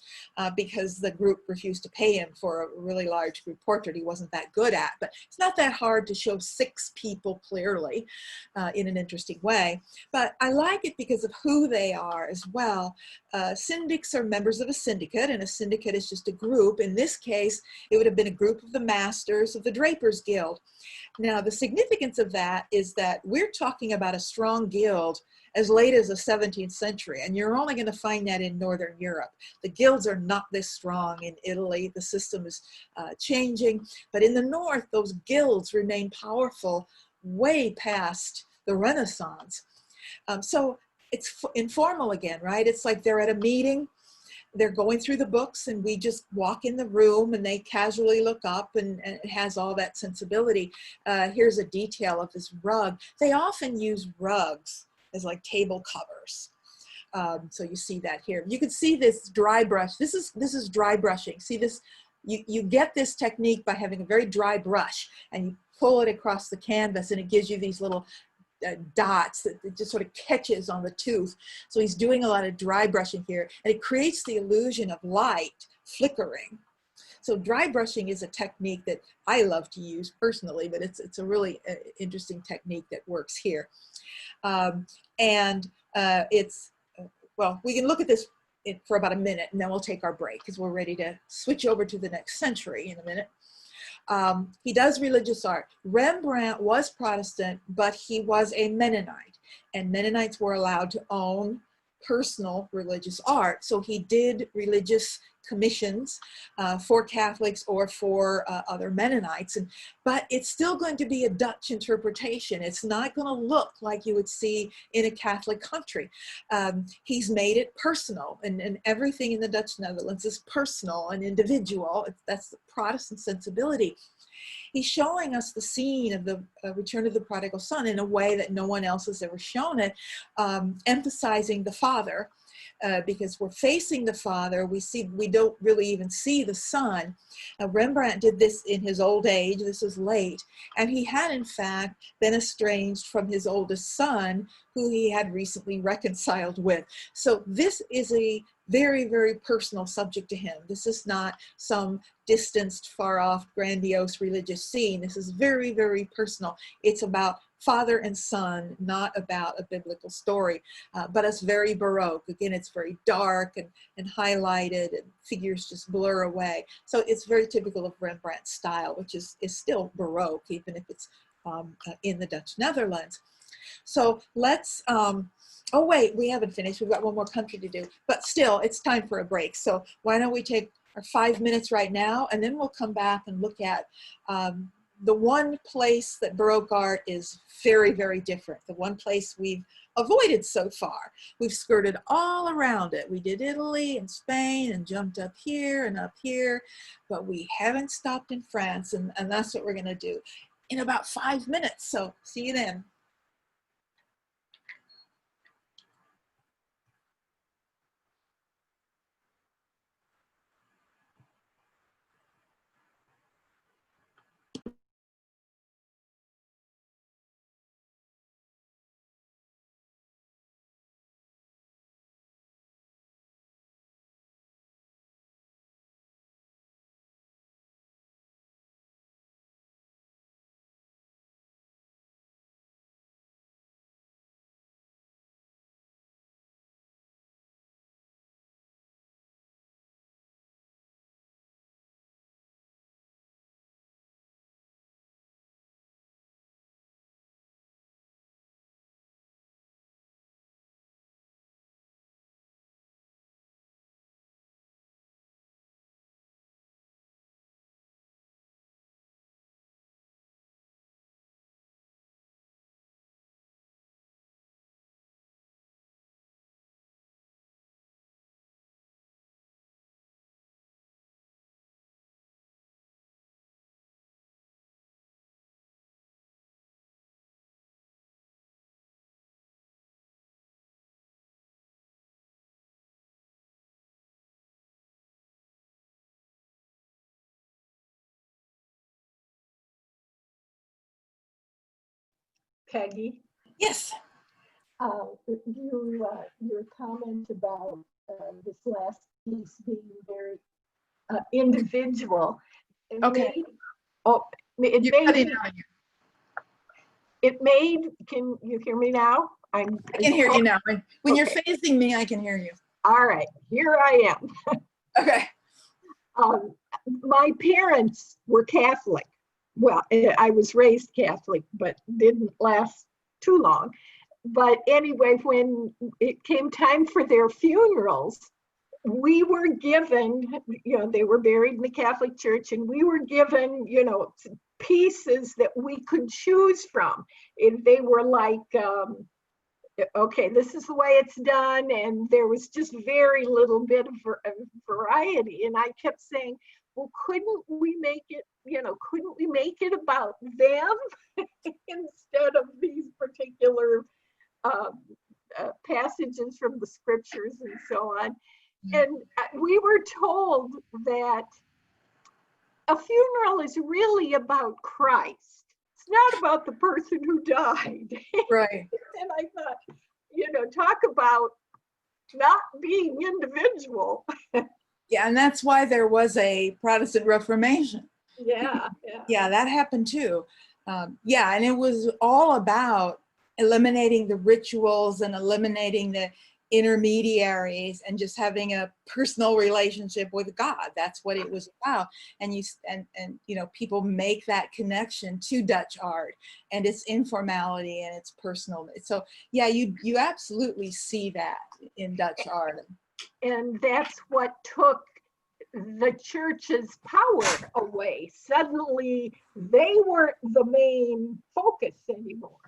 because the group refused to pay him for a really large group portrait he wasn't that good at. But it's not that hard to show 6 people clearly in an interesting way. But I like it because of who they are as well. Syndics are members of a syndicate, and a syndicate is just a group. In this case, it would have been a group of the masters of the Drapers Guild. Now, the significance of that is that we're talking about a strong guild as late as the 17th century, and you're only going to find that in Northern Europe. The guilds are not this strong in Italy. The system is changing, but in the North, those guilds remain powerful way past the Renaissance. So it's informal again, right? It's like they're at a meeting, they're going through the books, and we just walk in the room and they casually look up, and it has all that sensibility. Here's a detail of this rug. They often use rugs as like table covers. So you see that here. You can see this dry brush. This is dry brushing. See this? You get this technique by having a very dry brush, and you pull it across the canvas, and it gives you these little dots that it just sort of catches on the tooth. So he's doing a lot of dry brushing here, and it creates the illusion of light flickering. So dry brushing is a technique that I love to use personally, but it's a really interesting technique that works here. Well, we can look at this for about a minute, and then we'll take our break because we're ready to switch over to the next century in a minute. He does religious art. Rembrandt was Protestant, but he was a Mennonite, and Mennonites were allowed to own personal religious art. So he did religious commissions for Catholics or for other Mennonites, but it's still going to be a Dutch interpretation. It's not going to look like you would see in a Catholic country. He's made it personal, and everything in the Dutch Netherlands is personal and individual. That's the Protestant sensibility. He's showing us the scene of the return of the prodigal son in a way that no one else has ever shown it, emphasizing the father, because we're facing the father. We don't really even see the son. Now, Rembrandt did this in his old age. This was late, and he had in fact been estranged from his oldest son, who he had recently reconciled with. So this is a very, very personal subject to him. This is not some distanced, far off, grandiose religious scene. This is very, very personal. It's about father and son, not about a biblical story, but it's very Baroque. Again, it's very dark and highlighted, and figures just blur away. So it's very typical of Rembrandt's style, which is still Baroque, even if it's in the Dutch Netherlands. So let's, oh wait, we haven't finished. We've got one more country to do, but still it's time for a break. So why don't we take our 5 minutes right now, and then we'll come back and look at the one place that Baroque art is very, very different. The one place we've avoided so far. We've skirted all around it. We did Italy and Spain and jumped up here, but we haven't stopped in France, and that's what we're gonna do in about 5 minutes. So see you then. Peggy, Yes. your comment about this last piece being very individual. Okay. It You're cutting made, out again. it made, can you hear me now? I can hear you now. When you're Okay. facing me, I can hear you. All right, here I am. Okay. My parents were Catholic. Well, I was raised Catholic, but didn't last too long. But anyway, when it came time for their funerals, we were given, they were buried in the Catholic Church, and we were given, pieces that we could choose from. They were like, okay, this is the way it's done. And there was just very little bit of variety. And I kept saying, well, couldn't we make it about them instead of these particular passages from the scriptures and so on? And we were told that a funeral is really about Christ. it's not about the person who died. Right. And I thought, talk about not being individual. Yeah, and that's why there was a Protestant Reformation. Yeah. Yeah, that happened too. Yeah, and it was all about eliminating the rituals and eliminating the intermediaries and just having a personal relationship with God. That's what it was about. And people make that connection to Dutch art and its informality and its personal. So yeah, you absolutely see that in Dutch art. And that's what took the church's power away. Suddenly, they weren't the main focus anymore.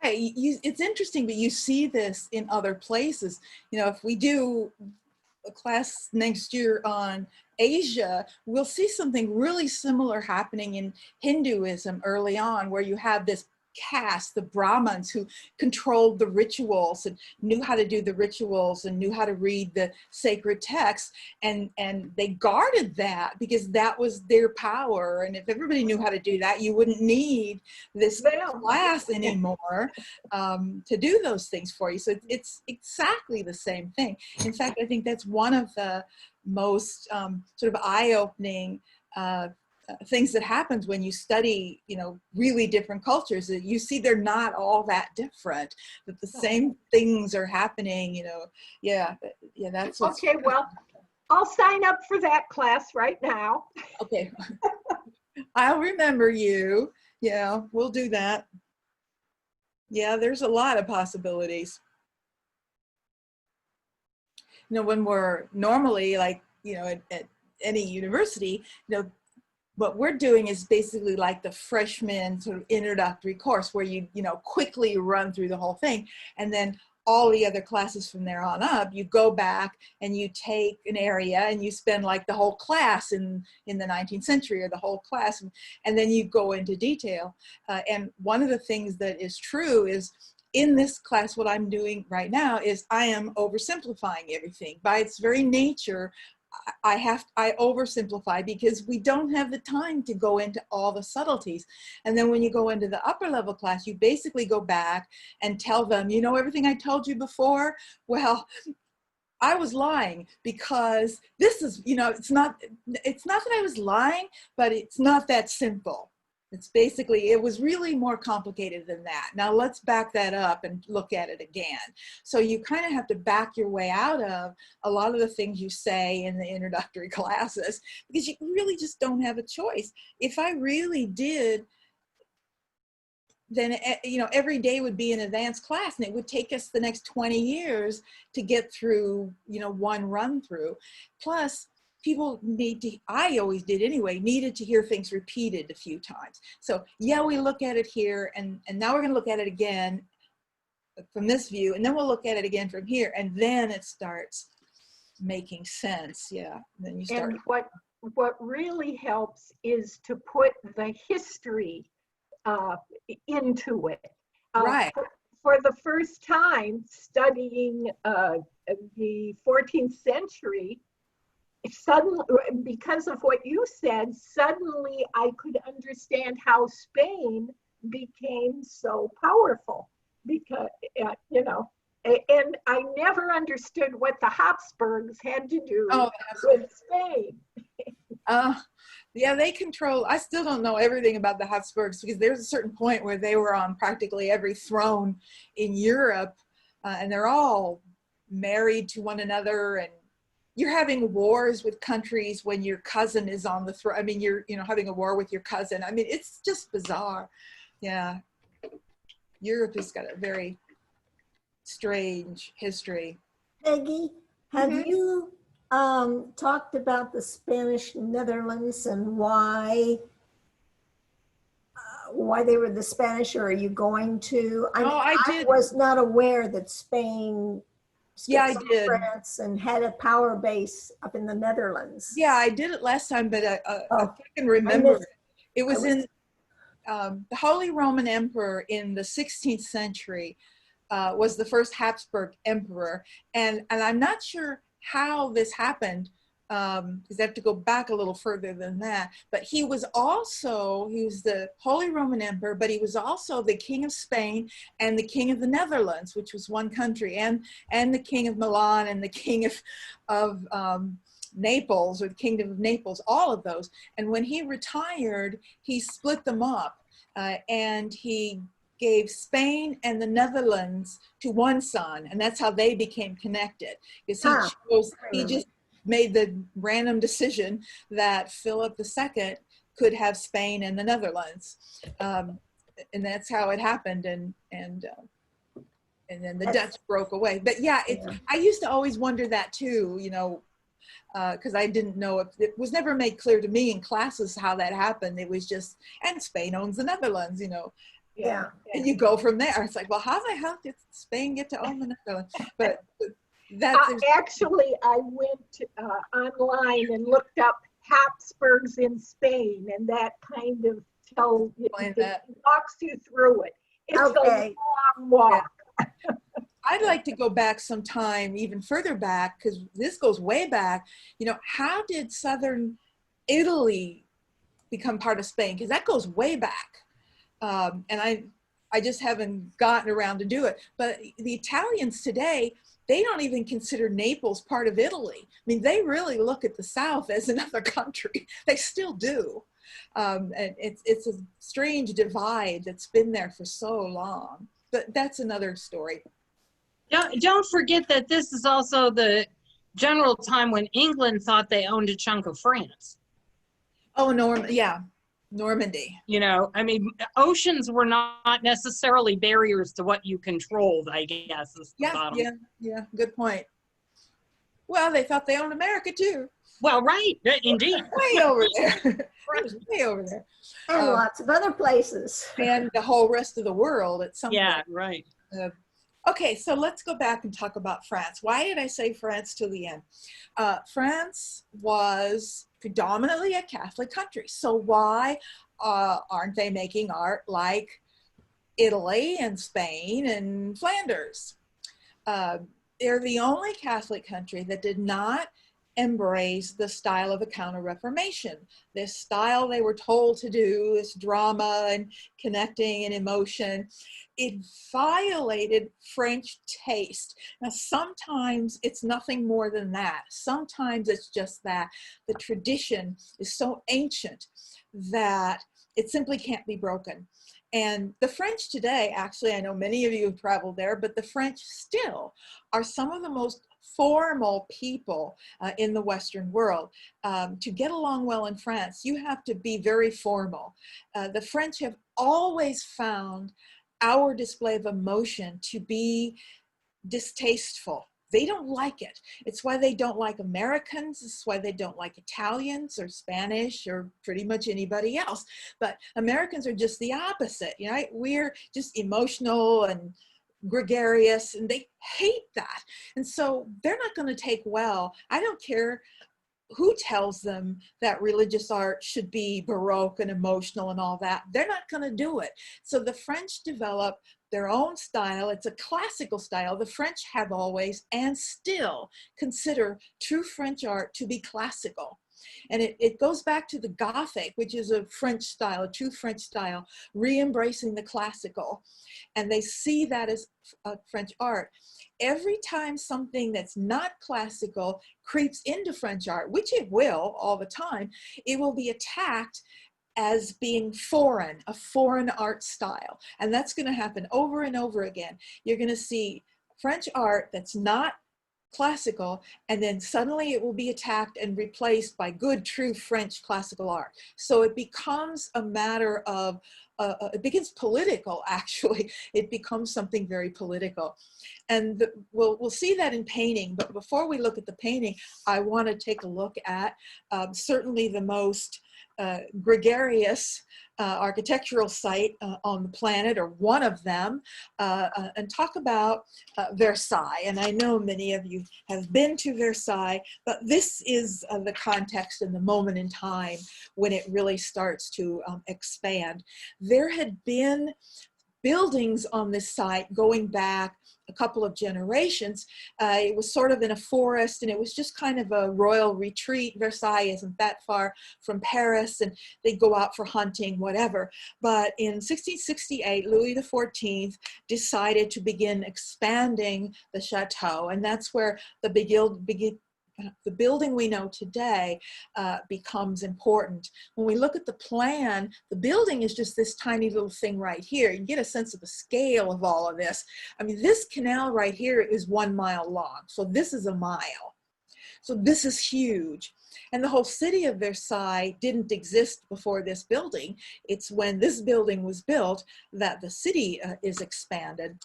Right. It's interesting, but you see this in other places. If we do a class next year on Asia, we'll see something really similar happening in Hinduism early on, where you have this caste, the Brahmins, who controlled the rituals and knew how to do the rituals and knew how to read the sacred texts, and they guarded that because that was their power. And if everybody knew how to do that, you wouldn't need this class anymore to do those things for you. So it's exactly the same thing. In fact, I think that's one of the most sort of eye-opening things that happens when you study, really different cultures. That you see they're not all that different, that the same things are happening, Yeah, that's what's okay. Well, I'll sign up for that class right now. Okay. I'll remember you. Yeah, we'll do that. Yeah, there's a lot of possibilities. When we're normally like, at any university, what we're doing is basically like the freshman sort of introductory course where you quickly run through the whole thing. And then all the other classes from there on up, you go back and you take an area and you spend like the whole class in the 19th century or the whole class. And then you go into detail. And one of the things that is true is in this class, what I'm doing right now is I am oversimplifying everything. By its very nature, I oversimplify because we don't have the time to go into all the subtleties. And then when you go into the upper level class, you basically go back and tell them, everything I told you before? Well, I was lying because this is, it's not that I was lying, but it's not that simple. It's basically, it was really more complicated than that. Now let's back that up and look at it again. So you kind of have to back your way out of a lot of the things you say in the introductory classes because you really just don't have a choice. If I really did, then every day would be an advanced class, and it would take us the next 20 years to get through one run through. Plus, people I always did anyway, needed to hear things repeated a few times. So yeah, we look at it here, and now we're going to look at it again from this view, and then we'll look at it again from here, and then it starts making sense. Yeah, and then you start. And what really helps is to put the history into it. Right. For the first time studying the 14th century, suddenly, because of what you said, suddenly I could understand how Spain became so powerful because, and I never understood what the Habsburgs had to do with Spain. Yeah, they control, I still don't know everything about the Habsburgs because there's a certain point where they were on practically every throne in Europe, and they're all married to one another, and you're having wars with countries when your cousin is on the throne. I mean, you're having a war with your cousin. I mean, it's just bizarre. Yeah. Europe has got a very strange history. Peggy, have you talked about the Spanish Netherlands and why they were the Spanish, or are you going to? I did. I was not aware that Spain I did. France and had a power base up in the Netherlands. Yeah, I did it last time, but I can remember it was in the Holy Roman Emperor in the 16th century was the first Habsburg emperor, and I'm not sure how this happened, because I have to go back a little further than that. But he was the Holy Roman Emperor, but he was also the King of Spain and the King of the Netherlands, which was one country, and the King of Milan and the King of Naples, or the Kingdom of Naples, all of those. And when he retired, he split them up, and he gave Spain and the Netherlands to one son, and that's how they became connected. Because he just made the random decision that Philip II could have Spain and the Netherlands, and that's how it happened. And then the Dutch broke away. But yeah, I used to always wonder that too, you know, because I didn't know it was never made clear to me in classes how that happened. It was just, and Spain owns the Netherlands, you know. Yeah. And you go from there. It's like, well, how the hell did Spain get to own the Netherlands? But actually, I went online and looked up Habsburgs in Spain, and that kind of walks you through it. It's a long walk. I'd like to go back sometime, even further back, because this goes way back. You know, how did southern Italy become part of Spain? Because that goes way back. And I just haven't gotten around to do it. But the Italians today, they don't even consider Naples part of Italy. I mean, they really look at the South as another country. They still do. And it's a strange divide that's been there for so long. But that's another story. Don't forget that this is also the general time when England thought they owned a chunk of France. Oh, Normandy. You know, I mean, oceans were not necessarily barriers to what you controlled, I guess. Yeah, good point. Well, they thought they owned America too. Well, right, indeed. Way over there. Way over there. And lots of other places. And the whole rest of the world at some point. Yeah, right. Okay, so let's go back and talk about France. Why did I say France till the end? France was predominantly a Catholic country. So why aren't they making art like Italy and Spain and Flanders? They're the only Catholic country that did not embrace the style of the Counter-Reformation. This style they were told to do, this drama and connecting and emotion, it violated French taste. Now, sometimes it's nothing more than that. Sometimes it's just that the tradition is so ancient that it simply can't be broken. And the French today, actually, I know many of you have traveled there, but the French still are some of the most formal people in the Western world. To get along well in France, you have to be very formal. The French have always found our display of emotion to be distasteful. They don't like it. It's why they don't like Americans. It's why they don't like Italians or Spanish or pretty much anybody else. But Americans are just the opposite. You know, we're just emotional and gregarious, and they hate that. And so they're not going to take well. I don't care who tells them that religious art should be Baroque and emotional and all that. They're not going to do it. So the French develop their own style. It's a classical style. The French have always and still consider true French art to be classical. And it goes back to the Gothic, which is a French style, a true French style, re-embracing the classical. And they see that as French art. Every time something that's not classical creeps into French art, which it will all the time, it will be attacked as being foreign, a foreign art style. And that's going to happen over and over again. You're going to see French art that's not classical, and then suddenly it will be attacked and replaced by good, true French classical art. So it becomes a matter of, it becomes political, actually. It becomes something very political. And we'll see that in painting, but before we look at the painting, I want to take a look at certainly the most gregarious architectural site on the planet, or one of them, and talk about Versailles. And I know many of you have been to Versailles, but this is the context and the moment in time when it really starts to expand. There had been buildings on this site going back a couple of generations. It was sort of in a forest, and it was just kind of a royal retreat. Versailles isn't that far from Paris, and they'd go out for hunting, whatever. But in 1668, Louis XIV decided to begin expanding the chateau, and that's where the building we know today becomes important. When we look at the plan, the building is just this tiny little thing right here. You get a sense of the scale of all of this. I mean, this canal right here is 1 mile long, so this is a mile. So this is huge. And the whole city of Versailles didn't exist before this building. It's when this building was built that the city is expanded.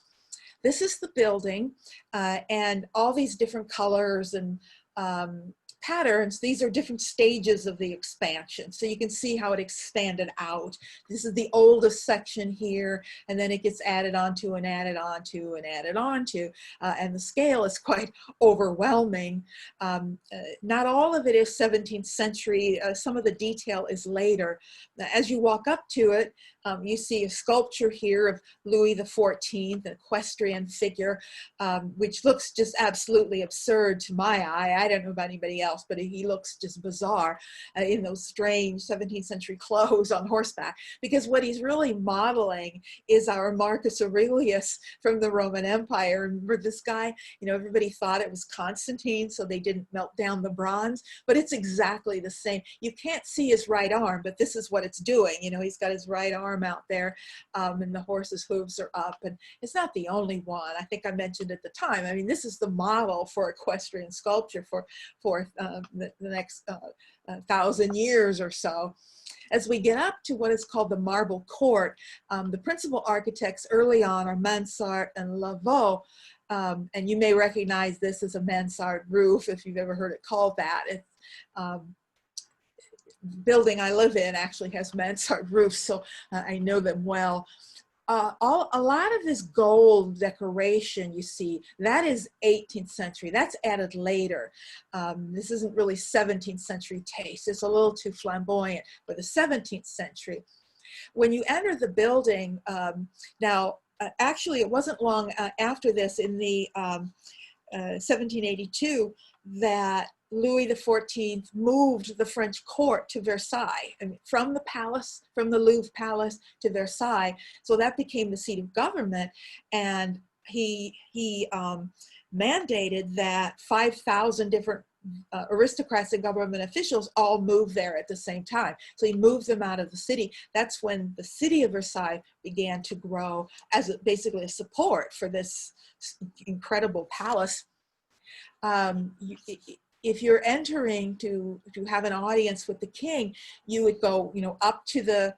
This is the building, and all these different colors and patterns. These are different stages of the expansion. So you can see how it expanded out. This is the oldest section here, and then it gets added onto and added onto and added onto. And the scale is quite overwhelming. Not all of it is 17th century. Some of the detail is later. As you walk up to it, you see a sculpture here of Louis XIV, an equestrian figure, which looks just absolutely absurd to my eye. I don't know about anybody else, but he looks just bizarre in those strange 17th century clothes on horseback, because what he's really modeling is our Marcus Aurelius from the Roman Empire. Remember this guy? You know, everybody thought it was Constantine, so they didn't melt down the bronze, but it's exactly the same. You can't see his right arm, but this is what it's doing. You know, he's got his right arm out there, and the horse's hooves are up, and it's not the only one. I think I mentioned at the time, I mean, this is the model for equestrian sculpture for the next 1,000 years or so. As we get up to what is called the Marble Court, the principal architects early on are Mansart and Lavaux, and you may recognize this as a mansard roof if you've ever heard it called that. It's, building I live in actually has mansard roofs, so I know them well. A lot of this gold decoration you see, that is 18th century. That's added later. This isn't really 17th century taste. It's a little too flamboyant for the 17th century. When you enter the building, actually it wasn't long after this, in the 1782, that Louis XIV moved the French court to Versailles, I mean, from the palace, from the Louvre Palace to Versailles. So that became the seat of government, and he mandated that 5,000 different aristocrats and government officials all move there at the same time. So he moved them out of the city. That's when the city of Versailles began to grow as basically a support for this incredible palace. If you're entering to have an audience with the king, you would go, you know, up to the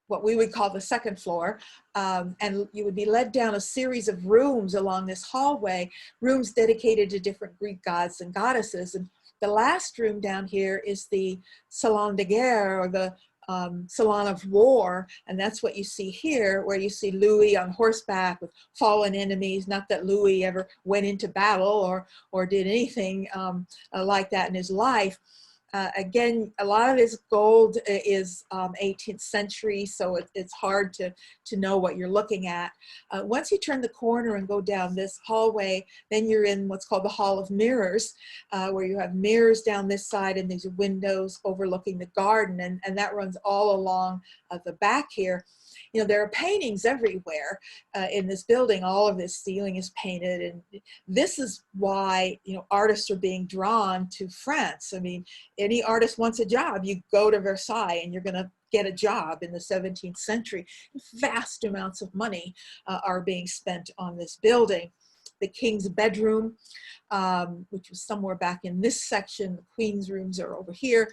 what we would call the second floor, and you would be led down a series of rooms along this hallway, rooms dedicated to different Greek gods and goddesses. And the last room down here is the Salon de Guerre, or the Salon of War, and that's what you see here, where you see Louis on horseback with fallen enemies. Not that Louis ever went into battle or did anything like that in his life. Again, a lot of this gold is 18th century, so it's hard to know what you're looking at. Once you turn the corner and go down this hallway, then you're in what's called the Hall of Mirrors, where you have mirrors down this side and these windows overlooking the garden, and that runs all along the back here. You know, there are paintings everywhere in this building. All of this ceiling is painted, and this is why, you know, artists are being drawn to France. I mean, any artist wants a job. You go to Versailles and you're going to get a job in the 17th century. Vast amounts of money are being spent on this building. The king's bedroom, which was somewhere back in this section. The queen's rooms are over here.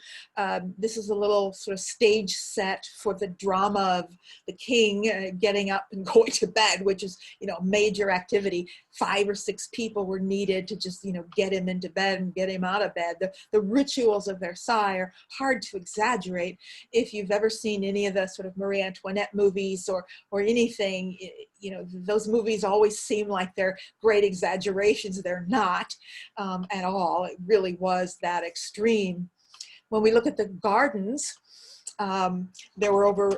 This is a little sort of stage set for the drama of the king getting up and going to bed, which is, you know, a major activity. 5 or 6 people were needed to just, you know, get him into bed and get him out of bed. The rituals of Versailles are hard to exaggerate. If you've ever seen any of the sort of Marie Antoinette movies or anything, you know, those movies always seem like they're great exaggerations. They're not at all. It really was that extreme. When we look at the gardens, There were over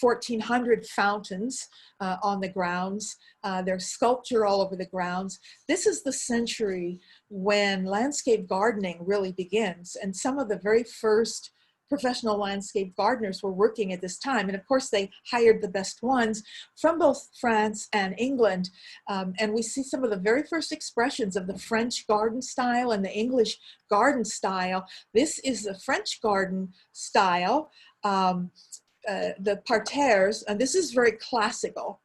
1,400 fountains on the grounds. There's sculpture all over the grounds. This is the century when landscape gardening really begins, and some of the very first professional landscape gardeners were working at this time. And of course, they hired the best ones from both France and England. And we see some of the very first expressions of the French garden style and the English garden style. This is the French garden style, the parterres, and this is very classical.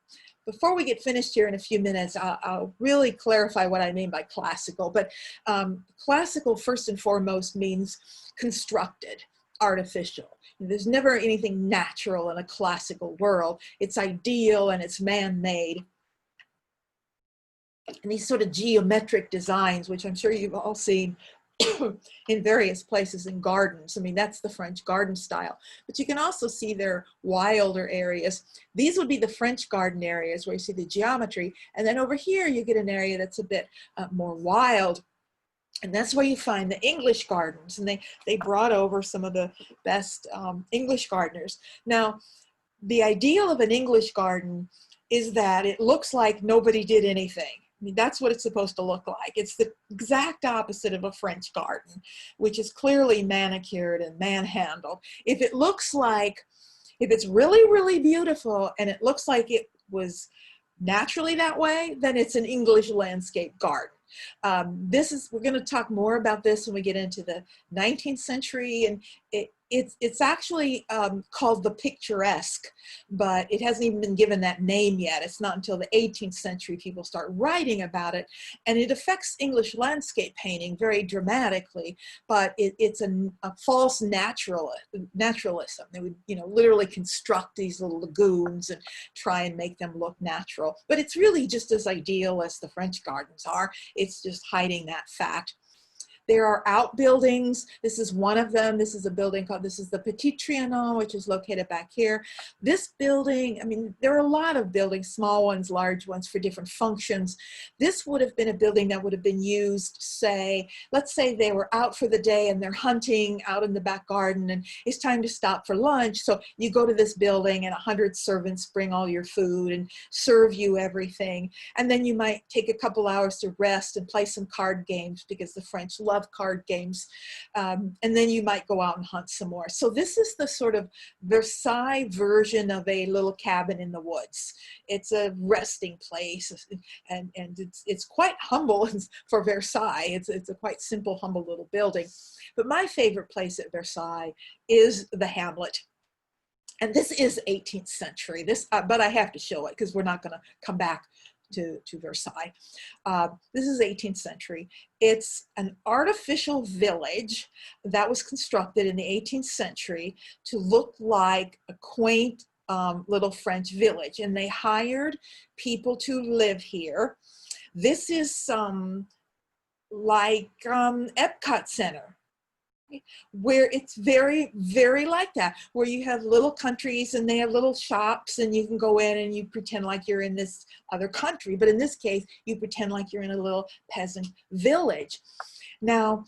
Before we get finished here in a few minutes, I'll really clarify what I mean by classical. But classical, first and foremost, means constructed, artificial. There's never anything natural in a classical world. It's ideal and it's man-made. And these sort of geometric designs, which I'm sure you've all seen in various places in gardens. I mean, that's the French garden style. But you can also see their wilder areas. These would be the French garden areas where you see the geometry. And then over here, you get an area that's a bit more wild. And that's where you find the English gardens. And they brought over some of the best English gardeners. Now, the ideal of an English garden is that it looks like nobody did anything. I mean, that's what it's supposed to look like. It's the exact opposite of a French garden, which is clearly manicured and manhandled. If it looks like, if it's really, really beautiful and it looks like it was naturally that way, then it's an English landscape garden. We're going to talk more about this when we get into the 19th century, and it's actually called the picturesque, but it hasn't even been given that name yet. It's not until the 18th century people start writing about it, and it affects English landscape painting very dramatically, but it's a false naturalism. They would, literally construct these little lagoons and try and make them look natural, but it's really just as ideal as the French gardens are. It's just hiding that fact. There are outbuildings. This is one of them. This is a building this is the Petit Trianon, which is located back here. This building, I mean, there are a lot of buildings, small ones, large ones, for different functions. This would have been a building that would have been used, let's say they were out for the day and they're hunting out in the back garden and it's time to stop for lunch. So you go to this building and 100 servants bring all your food and serve you everything. And then you might take a couple hours to rest and play some card games, because the French love card games, and then you might go out and hunt some more. So this is the sort of Versailles version of a little cabin in the woods. It's a resting place, and it's quite humble for Versailles. It's a quite simple, humble little building. But my favorite place at Versailles is the Hamlet. And this is 18th century. But I have to show it because we're not going to come back to Versailles. This is 18th century. It's an artificial village that was constructed in the 18th century to look like a quaint little French village. And they hired people to live here. This is like Epcot Center, where it's very, very like that, where you have little countries and they have little shops and you can go in and you pretend like you're in this other country. But in this case, you pretend like you're in a little peasant village. Now,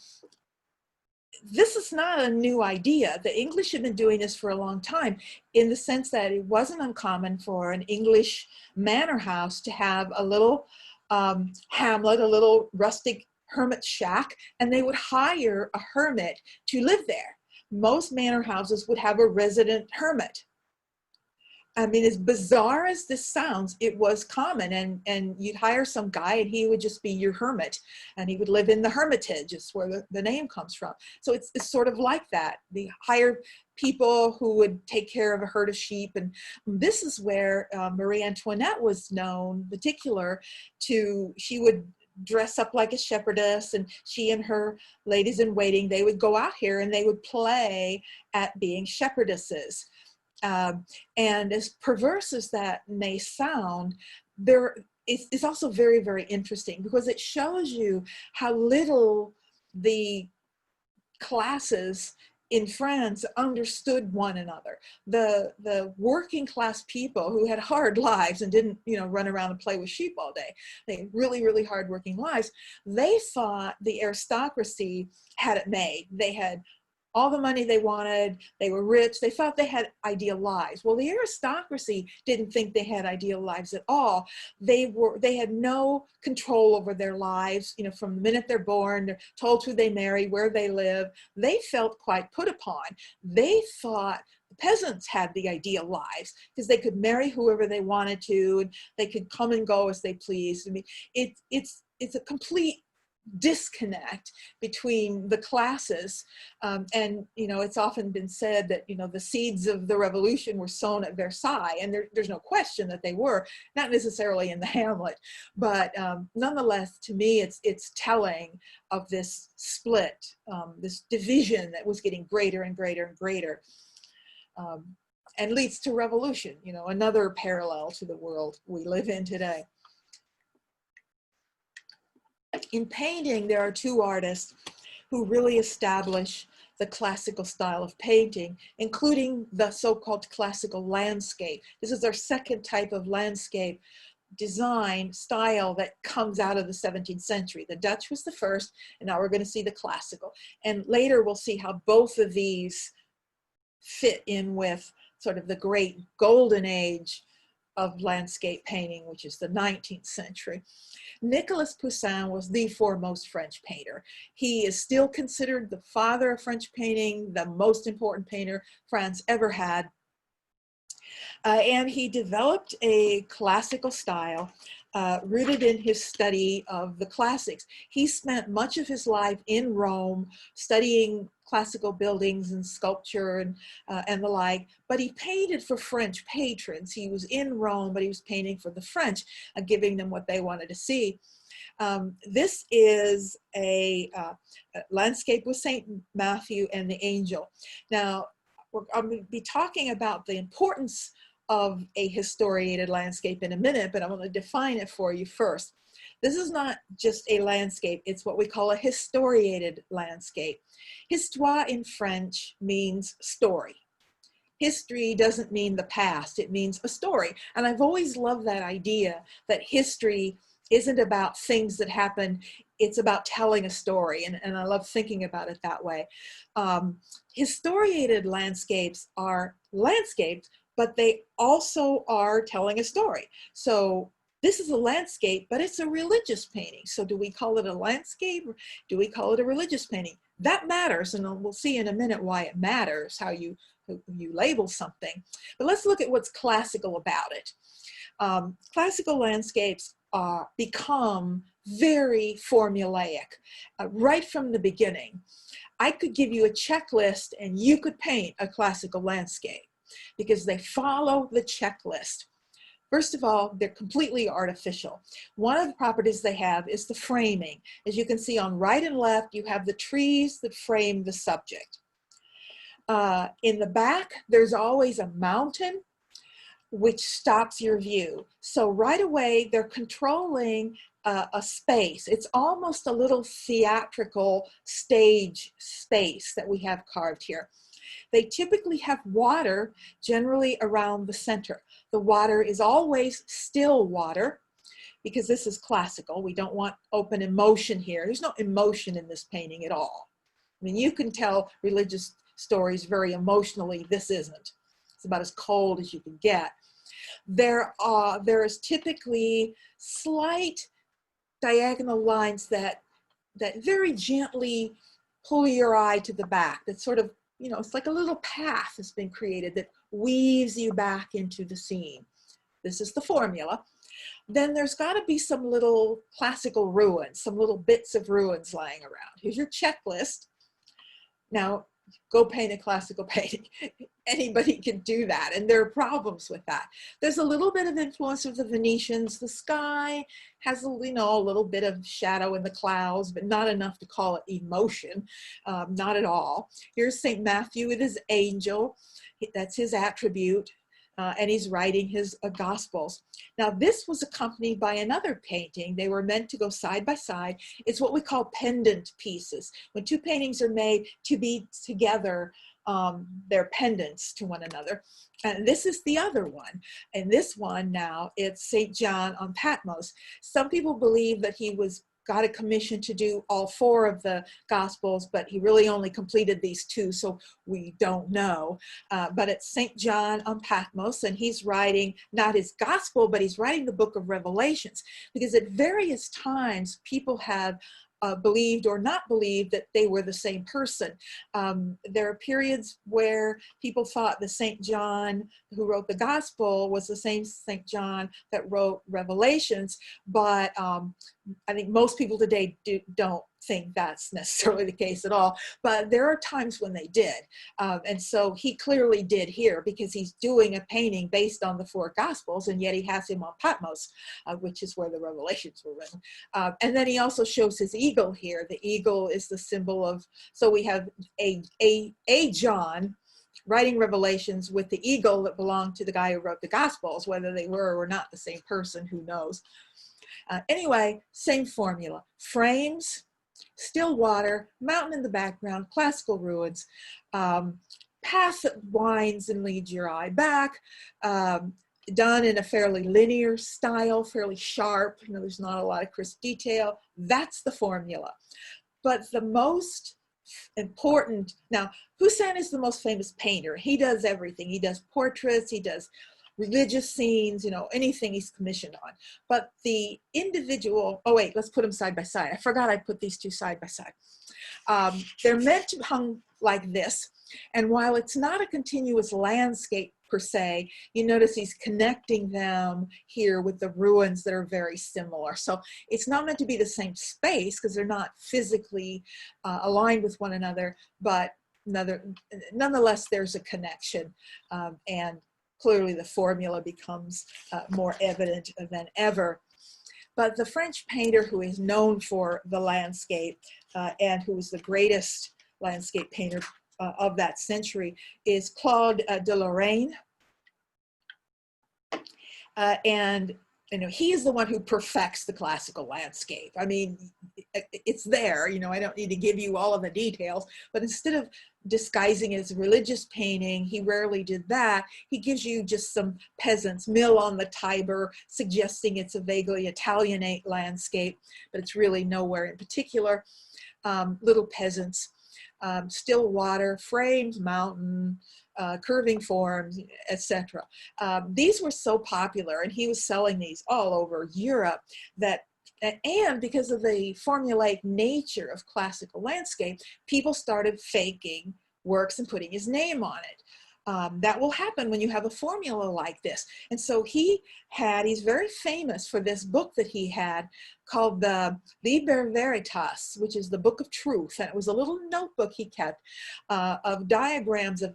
this is not a new idea. The English have been doing this for a long time, in the sense that it wasn't uncommon for an English manor house to have a little hamlet, a little rustic hermit shack, and they would hire a hermit to live there. Most manor houses would have a resident hermit. I mean, as bizarre as this sounds, it was common, and you'd hire some guy and he would just be your hermit, and he would live in the hermitage, is where the name comes from. So it's sort of like that. They hire people who would take care of a herd of sheep, and this is where Marie Antoinette was known, particular to, she would dress up like a shepherdess, and she and her ladies in waiting, they would go out here and they would play at being shepherdesses. And as perverse as that may sound, it's also very, very interesting, because it shows you how little the classes in France understood one another. The working class people who had hard lives and didn't, run around and play with sheep all day, they had really, really hard working lives, they thought the aristocracy had it made. They had all the money they wanted, they were rich, they thought they had ideal lives. Well, the aristocracy didn't think they had ideal lives at all. They had no control over their lives, you know, from the minute they're born, they're told who they marry, where they live. They felt quite put upon. They thought the peasants had the ideal lives because they could marry whoever they wanted to, and they could come and go as they pleased. I mean, it's a complete disconnect between the classes, and you know, it's often been said that, you know, the seeds of the revolution were sown at Versailles, and there's no question that they were, not necessarily in the Hamlet, but nonetheless, to me, it's telling of this split, this division that was getting greater and greater and greater, and leads to revolution, you know, another parallel to the world we live in today. In painting, there are two artists who really establish the classical style of painting, including the so-called classical landscape. This is our second type of landscape design style that comes out of the 17th century. The Dutch was the first, and now we're going to see the classical. And later we'll see how both of these fit in with sort of the great golden age of landscape painting, which is the 19th century. Nicolas Poussin was the foremost French painter. He is still considered the father of French painting, the most important painter France ever had. And he developed a classical style rooted in his study of the classics. He spent much of his life in Rome studying classical buildings and sculpture and the like, but he painted for French patrons. He was in Rome, but he was painting for the French, giving them what they wanted to see. This is a landscape with St. Matthew and the angel. Now, I'm going to be talking about the importance of a historiated landscape in a minute, but I'm going to define it for you first. This is not just a landscape, it's what we call a historiated landscape. Histoire in French means story. History doesn't mean the past, it means a story. And I've always loved that idea that history isn't about things that happen, it's about telling a story, and I love thinking about it that way. Historiated landscapes are landscapes, but they also are telling a story. So this is a landscape, but it's a religious painting. So do we call it a landscape, or do we call it a religious painting? That matters, and we'll see in a minute why it matters, how you label something. But let's look at what's classical about it. Classical landscapes become very formulaic right from the beginning. I could give you a checklist and you could paint a classical landscape because they follow the checklist. First of all, they're completely artificial. One of the properties they have is the framing. As you can see on right and left, you have the trees that frame the subject. In the back, there's always a mountain which stops your view. So right away, they're controlling a space. It's almost a little theatrical stage space that we have carved here. They typically have water generally around the center. The water is always still water because this is classical. We don't want open emotion here. There's no emotion in this painting at all. I mean, you can tell religious stories very emotionally. This isn't. It's about as cold as you can get. There is typically slight diagonal lines that very gently pull your eye to the back. That sort of, you know, it's like a little path that's been created that weaves you back into the scene. This is the formula. Then there's got to be some little classical ruins, some little bits of ruins lying around. Here's your checklist. Now, go paint a classical painting. Anybody can do that, and there are problems with that. There's a little bit of influence of the Venetians. The sky has a little bit of shadow in the clouds, but not enough to call it emotion, not at all. Here's St. Matthew with his angel. That's his attribute, and he's writing his Gospels. Now, this was accompanied by another painting. They were meant to go side by side. It's what we call pendant pieces. When two paintings are made to be together, they're pendants to one another. And this is the other one. And this one now, it's St. John on Patmos. Some people believe that he was got a commission to do all 4 of the Gospels, but he really only completed these 2, so we don't know. But it's St. John on Patmos, and he's writing not his Gospel, but he's writing the book of Revelations, because at various times people have believed or not believed that they were the same person. There are periods where people thought the St. John who wrote the Gospel was the same St. John that wrote Revelations, but I think most people today don't think that's necessarily the case at all, but there are times when they did. And so he clearly did here, because he's doing a painting based on the 4 Gospels, and yet he has him on Patmos, which is where the Revelations were written. And then he also shows his eagle here. The eagle is the symbol of, so we have a John writing Revelations with the eagle that belonged to the guy who wrote the Gospels. Whether they were or not the same person, who knows. Anyway, same formula. Frames, still water, mountain in the background, classical ruins, path that winds and leads your eye back, done in a fairly linear style, fairly sharp. You know, there's not a lot of crisp detail. That's the formula. But the most important, now, Poussin is the most famous painter. He does everything. He does portraits, he does religious scenes, you know, anything he's commissioned on. But the individual, oh wait, let's put them side by side. I forgot I put these 2 side by side. They're meant to hung like this. And while it's not a continuous landscape per se, you notice he's connecting them here with the ruins that are very similar. So it's not meant to be the same space, because they're not physically aligned with one another, but nonetheless, there's a connection. And clearly the formula becomes more evident than ever. But the French painter who is known for the landscape and who is the greatest landscape painter of that century is Claude de Lorraine. And you know, he is the one who perfects the classical landscape. I mean, it's there, you know, I don't need to give you all of the details, but instead of disguising it as religious painting, he rarely did that. He gives you just some peasants, mill on the Tiber, suggesting it's a vaguely Italianate landscape, but it's really nowhere in particular. Little peasants, still water, frames, mountain, curving forms, etc. These were so popular, and he was selling these all over Europe, that, and because of the formulaic nature of classical landscape, people started faking works and putting his name on it. That will happen when you have a formula like this. And so he's very famous for this book that he had called the Liber Veritas, which is the Book of Truth. And it was a little notebook he kept of diagrams of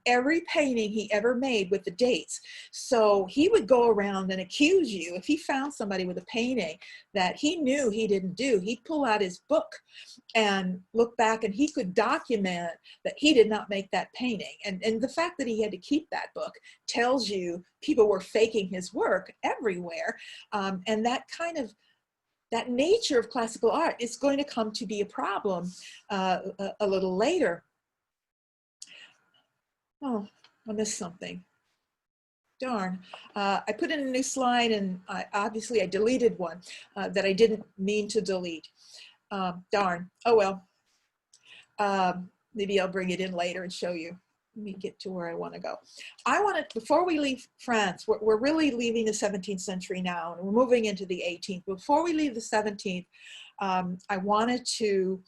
every painting he ever made with the dates. So he would go around and accuse you if he found somebody with a painting that he knew he didn't do. He'd pull out his book and look back, and he could document that he did not make that painting. And the fact that he had to keep that book tells you people were faking his work everywhere. And that nature of classical art is going to come to be a problem a little later. Oh, I missed something. Darn. I put in a new slide, and obviously I deleted one that I didn't mean to delete. Darn. Oh well. Maybe I'll bring it in later and show you. Let me get to where I want to go. Before we leave France, we're really leaving the 17th century now, and we're moving into the 18th. Before we leave the 17th, I wanted to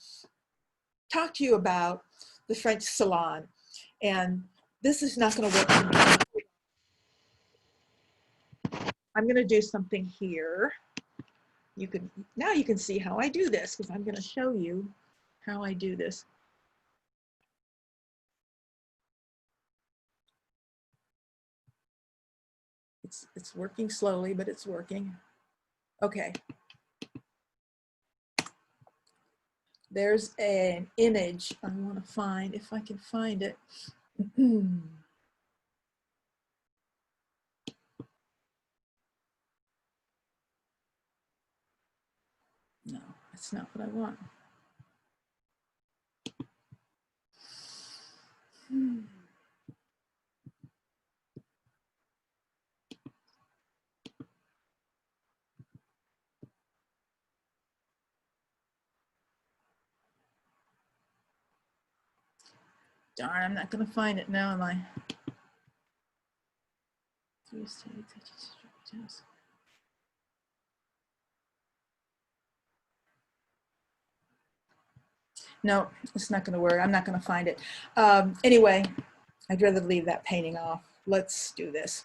talk to you about the French salon. And this is not going to work for me. I'm going to do something here. Now you can see how I do this, because I'm going to show you how I do this. It's working slowly, but it's working. Okay. There's an image I want to find, if I can find it. No, that's not what I want. Darn, I'm not going to find it now, am I? No, it's not going to work. I'm not going to find it. Anyway, I'd rather leave that painting off. Let's do this.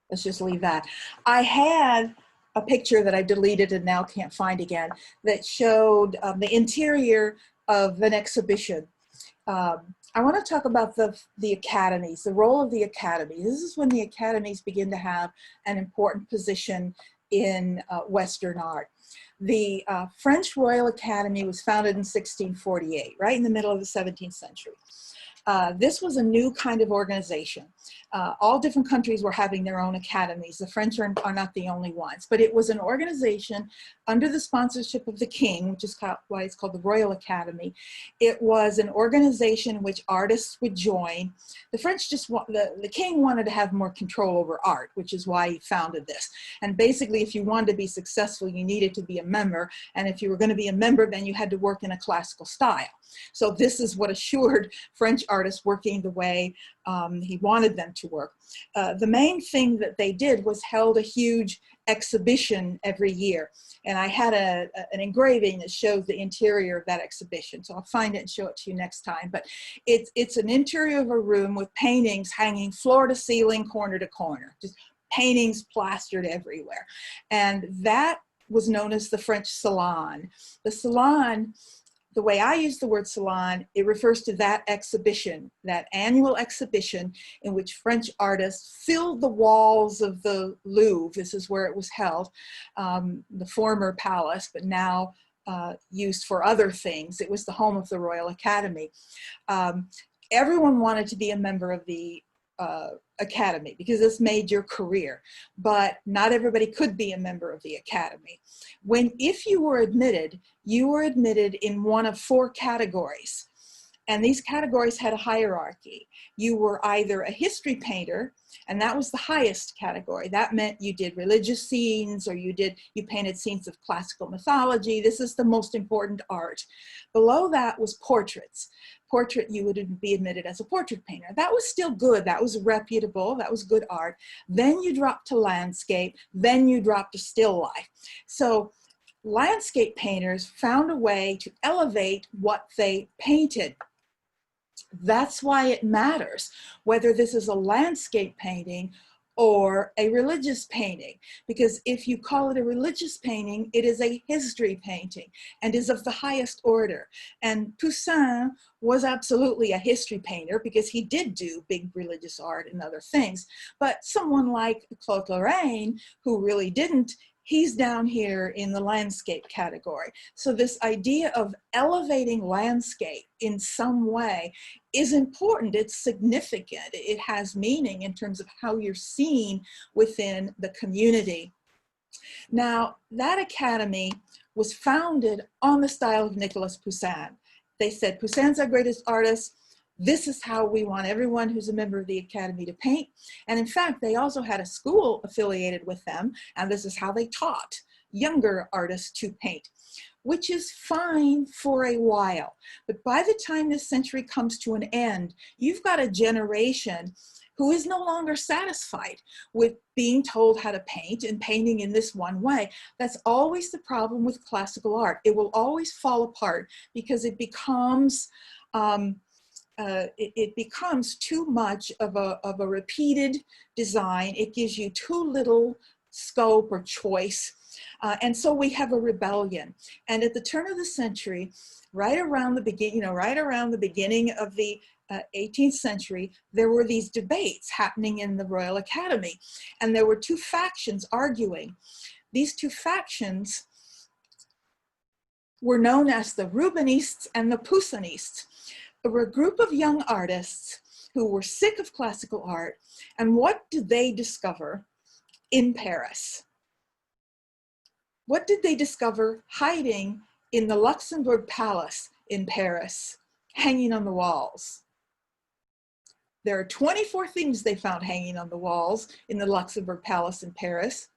Let's just leave that. I had a picture that I deleted and now can't find again that showed the interior of an exhibition. I want to talk about the academies, the role of the academy. This is when the academies begin to have an important position in Western art. The French Royal Academy was founded in 1648, right in the middle of the 17th century. This was a new kind of organization. All different countries were having their own academies. The French are not the only ones, but it was an organization under the sponsorship of the king, which is why it's called the Royal Academy. It was an organization in which artists would join. The French the king wanted to have more control over art, which is why he founded this. And basically, if you wanted to be successful, you needed to be a member. And if you were going to be a member, then you had to work in a classical style. So this is what assured French artists working the way he wanted them to work. The main thing that they did was held a huge exhibition every year. And I had an engraving that shows the interior of that exhibition. So I'll find it and show it to you next time. But it's an interior of a room with paintings hanging floor to ceiling, corner to corner, just paintings plastered everywhere. And that was known as the French salon. The salon, the way I use the word salon, it refers to that exhibition, that annual exhibition in which French artists filled the walls of the Louvre. This is where it was held, the former palace, but now used for other things. It was the home of the Royal Academy. Everyone wanted to be a member of the academy because this made your career, but not everybody could be a member of the academy. If you were admitted in one of 4 categories, and these categories had a hierarchy. You were either a history painter, and that was the highest category. That meant you did religious scenes, or you painted scenes of classical mythology. This is the most important art. Below that was portraits. You would be admitted as a portrait painter. That was still good. That was reputable. That was good art. Then you dropped to landscape. Then you dropped to still life. So landscape painters found a way to elevate what they painted. That's why it matters whether this is a landscape painting or a religious painting, because if you call it a religious painting, it is a history painting and is of the highest order. And Poussin was absolutely a history painter because he did do big religious art and other things. But someone like Claude Lorraine, who really didn't, he's down here in the landscape category. So this idea of elevating landscape in some way is important. It's significant. It has meaning in terms of how you're seen within the community. Now, that academy was founded on the style of Nicolas Poussin. They said, Poussin's our greatest artist. This is how we want everyone who's a member of the academy to paint. And in fact, they also had a school affiliated with them, and this is how they taught younger artists to paint, which is fine for a while. But by the time this century comes to an end, you've got a generation who is no longer satisfied with being told how to paint and painting in this one way. That's always the problem with classical art. It will always fall apart because it becomes too much of a repeated design. It gives you too little scope or choice. And so we have a rebellion. And at the turn of the century, right around the beginning of the 18th century, there were these debates happening in the Royal Academy. And there were 2 factions arguing. These 2 factions were known as the Rubenists and the Poussinistes. There were a group of young artists who were sick of classical art. And what did they discover in Paris? What did they discover hiding in the Luxembourg Palace in Paris, hanging on the walls? There are 24 things they found hanging on the walls in the Luxembourg Palace in Paris.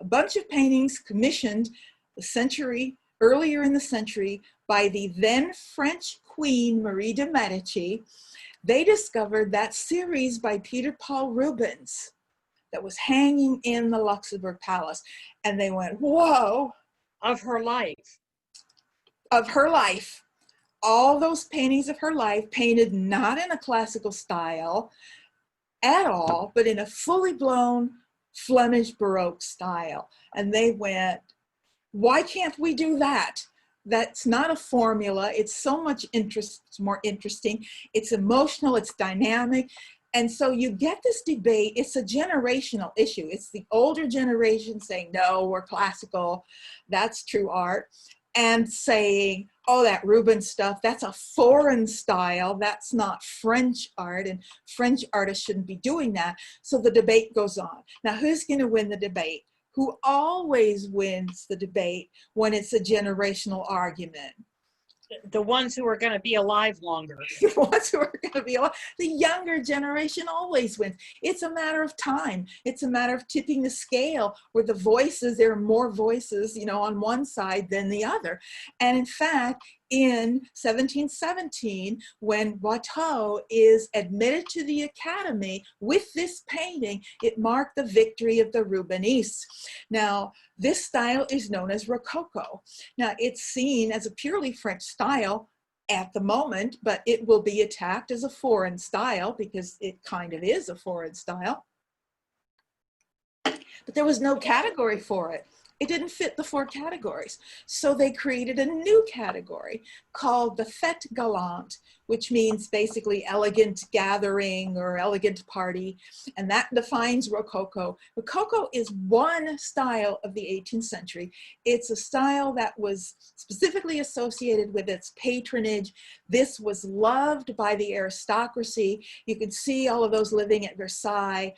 A bunch of paintings commissioned earlier in the century by the then French Queen Marie de Medici, they discovered that series by Peter Paul Rubens that was hanging in the Luxembourg Palace. And they went, whoa. Of her life. Of her life. All those paintings of her life painted not in a classical style at all, but in a fully blown Flemish Baroque style. And they went, why can't we do that? That's not a formula. It's so much more interesting. It's emotional, it's dynamic. And so you get this debate. It's a generational issue. It's the older generation saying, no, we're classical. That's true art. And saying, oh, that Rubens stuff, that's a foreign style. That's not French art. And French artists shouldn't be doing that. So the debate goes on. Now, who's going to win the debate? Who always wins the debate when it's a generational argument? The ones who are going to be alive longer. The ones who are going to be alive. The younger generation always wins. It's a matter of time. It's a matter of tipping the scale where the voices, there are more voices, you know, on one side than the other. And in fact, in 1717, when Watteau is admitted to the Academy with this painting, it marked the victory of the Rubenists. Now, this style is known as Rococo. Now, it's seen as a purely French style at the moment, but it will be attacked as a foreign style because it kind of is a foreign style. But there was no category for it. It didn't fit the 4 categories. So they created a new category called the Fête Galante, which means basically elegant gathering or elegant party. And that defines Rococo. Rococo is one style of the 18th century. It's a style that was specifically associated with its patronage. This was loved by the aristocracy. You can see all of those living at Versailles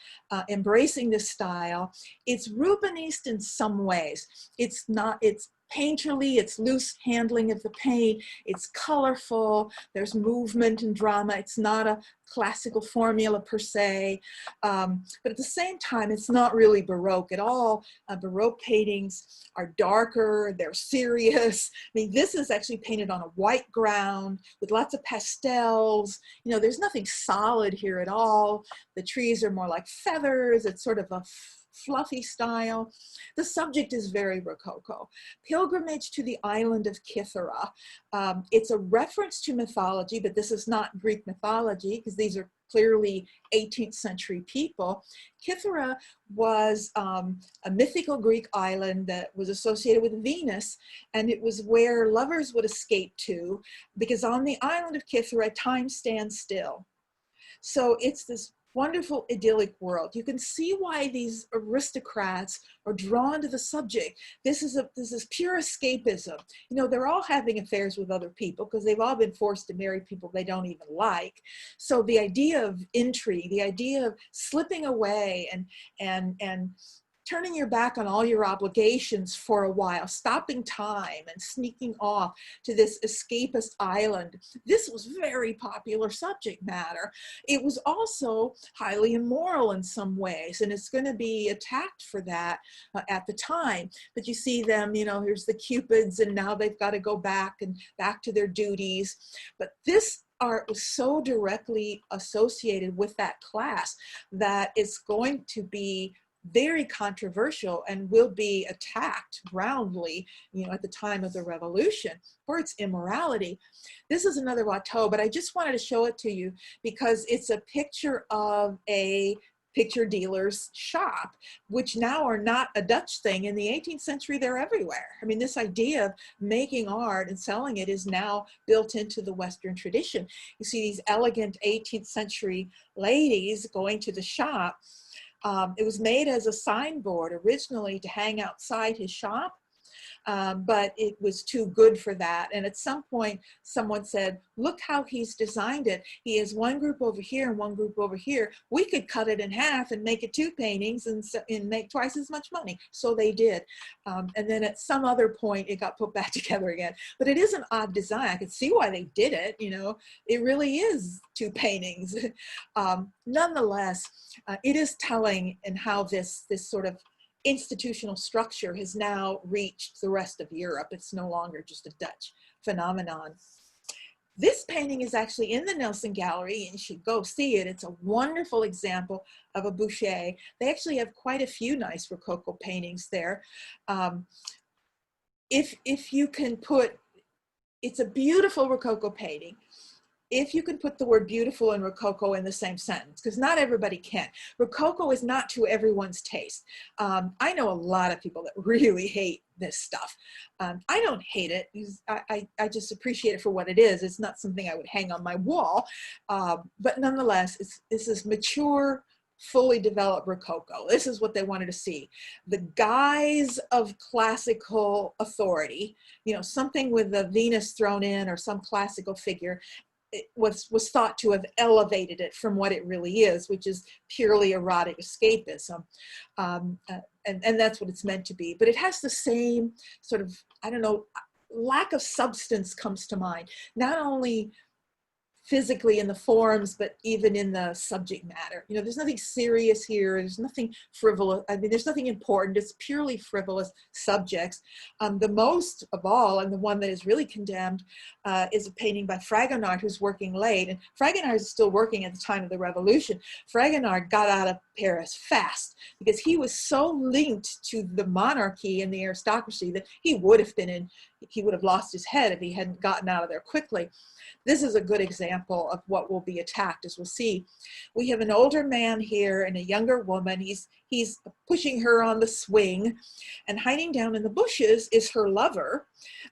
embracing this style. It's Rubenist in some ways. It's painterly, it's loose handling of the paint, it's colorful, there's movement and drama. It's not a classical formula per se, but at the same time, it's not really Baroque at all. Baroque paintings are darker, they're serious. I mean, this is actually painted on a white ground with lots of pastels. You know, there's nothing solid here at all. The trees are more like feathers. It's sort of a fluffy style. The subject is very Rococo. Pilgrimage to the island of Kythera. It's a reference to mythology, but this is not Greek mythology because these are clearly 18th century people. Kythera was a mythical Greek island that was associated with Venus, and it was where lovers would escape to because on the island of Kythera, time stands still. So it's this wonderful idyllic world. You can see why these aristocrats are drawn to the subject. This is pure escapism. You know, they're all having affairs with other people because they've all been forced to marry people they don't even like. So the idea of intrigue, the idea of slipping away and turning your back on all your obligations for a while, stopping time and sneaking off to this escapist island. This was very popular subject matter. It was also highly immoral in some ways, and it's going to be attacked for that at the time. But you see them, you know, here's the Cupids, and now they've got to go back to their duties. But this art was so directly associated with that class that it's going to be very controversial and will be attacked roundly, you know, at the time of the revolution for its immorality. This is another Watteau, but I just wanted to show it to you because it's a picture of a picture dealer's shop, which now are not a Dutch thing. In the 18th century, they're everywhere. I mean, this idea of making art and selling it is now built into the Western tradition. You see these elegant 18th century ladies going to the shop. It was made as a signboard originally to hang outside his shop, but it was too good for that. And at some point, someone said, look how he's designed it. He has one group over here and one group over here. We could cut it in half and make it 2 paintings and make twice as much money. So they did. And then at some other point, it got put back together again. But it is an odd design. I could see why they did it. You know, it really is 2 paintings. Nonetheless, it is telling in how this sort of institutional structure has now reached the rest of Europe. It's no longer just a Dutch phenomenon. This painting is actually in the Nelson Gallery, and you should go see it. It's a wonderful example of a Boucher. They actually have quite a few nice Rococo paintings there. If you can put, it's a beautiful Rococo painting. If you can put the word beautiful and Rococo in the same sentence, because not everybody can. Rococo is not to everyone's taste. I know a lot of people that really hate this stuff. I don't hate it. I just appreciate it for what it is. It's not something I would hang on my wall. But nonetheless, this is mature, fully developed Rococo. This is what they wanted to see. The guise of classical authority, you know, something with the Venus thrown in or some classical figure, it was thought to have elevated it from what it really is, which is purely erotic escapism. And that's what it's meant to be. But it has the same sort of, I don't know, lack of substance comes to mind. Not only physically in the forms, but even in the subject matter. You know, there's nothing serious here. There's nothing frivolous. I mean, there's nothing important. It's purely frivolous subjects. The most of all, and the one that is really condemned, is a painting by Fragonard, who's working late. And Fragonard is still working at the time of the revolution. Fragonard got out of Paris fast because he was so linked to the monarchy and the aristocracy that he would have lost his head if he hadn't gotten out of there quickly. This is a good example of what will be attacked, as we'll see. We have an older man here and a younger woman. He's pushing her on the swing, and hiding down in the bushes is her lover.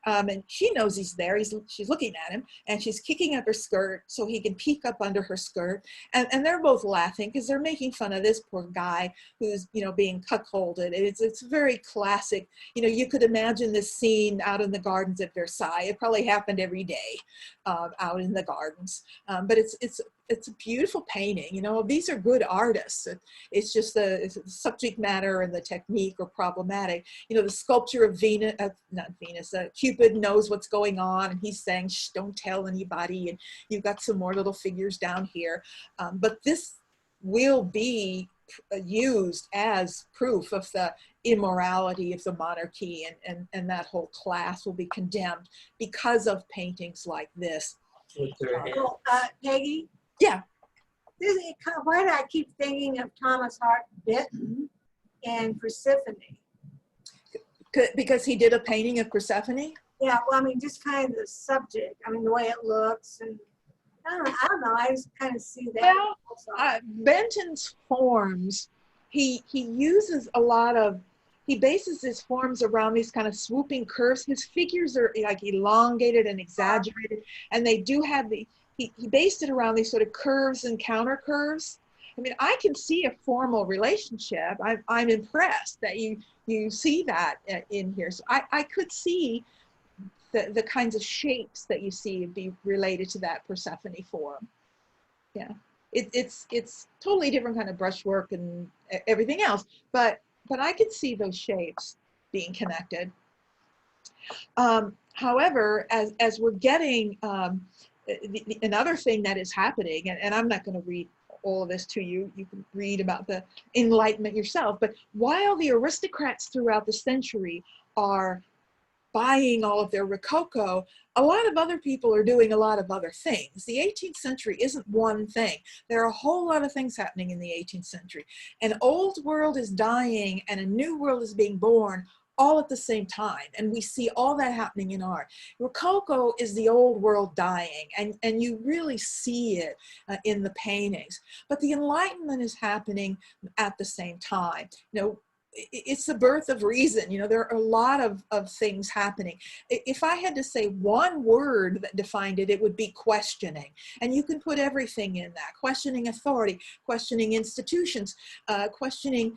And she knows he's there. She's looking at him, and she's kicking up her skirt so he can peek up under her skirt. And they're both laughing because they're making fun of this poor guy who's, you know, being cuckolded. It's very classic. You know, you could imagine this scene out in the gardens at Versailles. It probably happened every day out in the gardens. But it's a beautiful painting. You know, these are good artists. It's just the subject matter and the technique are problematic. You know, the sculpture of Venus, not Venus, Cupid knows what's going on, and he's saying, shh, don't tell anybody. And you've got some more little figures down here. But this will be used as proof of the immorality of the monarchy, and that whole class will be condemned because of paintings like this. Peggy? Yeah. Why do I keep thinking of Thomas Hart Benton and Persephone? Because he did a painting of Persephone? Yeah, well, I mean, just kind of the subject. I mean, the way it looks, and I don't know. I just kind of see that. Well, Benton's forms, he uses a lot of, he bases his forms around these kind of swooping curves. His figures are like elongated and exaggerated, and they do have he based it around these sort of curves and counter curves. I mean, I can see a formal relationship. I'm impressed that you see that in here. So I could see the kinds of shapes that you see be related to that Persephone form. Yeah, it's totally different kind of brushwork and everything else, but I could see those shapes being connected. However, as we're getting another thing that is happening, and I'm not going to read all of this to you, you can read about the Enlightenment yourself, but while the aristocrats throughout the century are buying all of their Rococo, a lot of other people are doing a lot of other things. The 18th century isn't one thing. There are a whole lot of things happening in the 18th century. An old world is dying and a new world is being born all at the same time. And we see all that happening in art. Rococo is the old world dying, and you really see it in the paintings. But the Enlightenment is happening at the same time. You know, it's the birth of reason. You know, there are a lot of things happening. If I had to say one word that defined it, it would be questioning. And you can put everything in that. Questioning authority, questioning institutions, questioning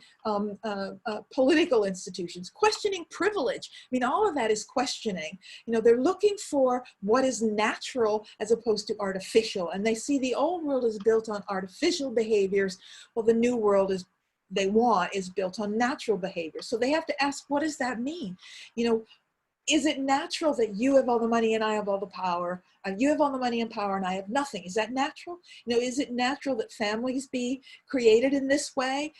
political institutions, questioning privilege. I mean, all of that is questioning. You know, they're looking for what is natural as opposed to artificial. And they see the old world is built on artificial behaviors, while the new world is built on natural behavior. So they have to ask, what does that mean? You know, is it natural that you have all the money and I have all the power? You have all the money and power and I have nothing. Is that natural? You know, is it natural that families be created in this way?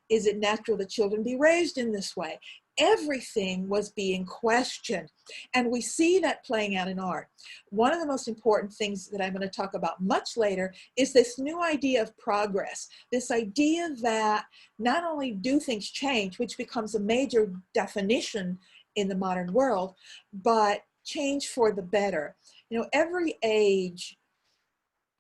Is it natural that children be raised in this way? everything was being questioned. And we see that playing out in art. One of the most important things that I'm going to talk about much later is this new idea of progress. This idea that not only do things change, which becomes a major definition in the modern world, but change for the better. You know, every age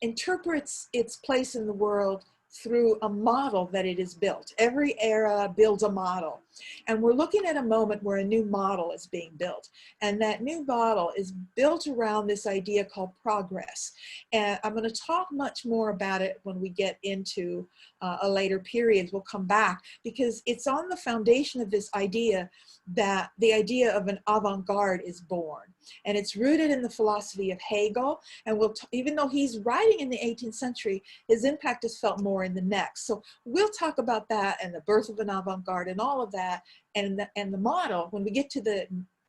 interprets its place in the world through a model that it is built. Every era builds a model. And we're looking at a moment where a new model is being built. And that new model is built around this idea called progress. And I'm going to talk much more about it when we get into a later period. We'll come back because it's on the foundation of this idea that the idea of an avant-garde is born. And it's rooted in the philosophy of Hegel. And even though he's writing in the 18th century, his impact is felt more in the next. So we'll talk about that and the birth of an avant-garde and all of that and the model when we get to the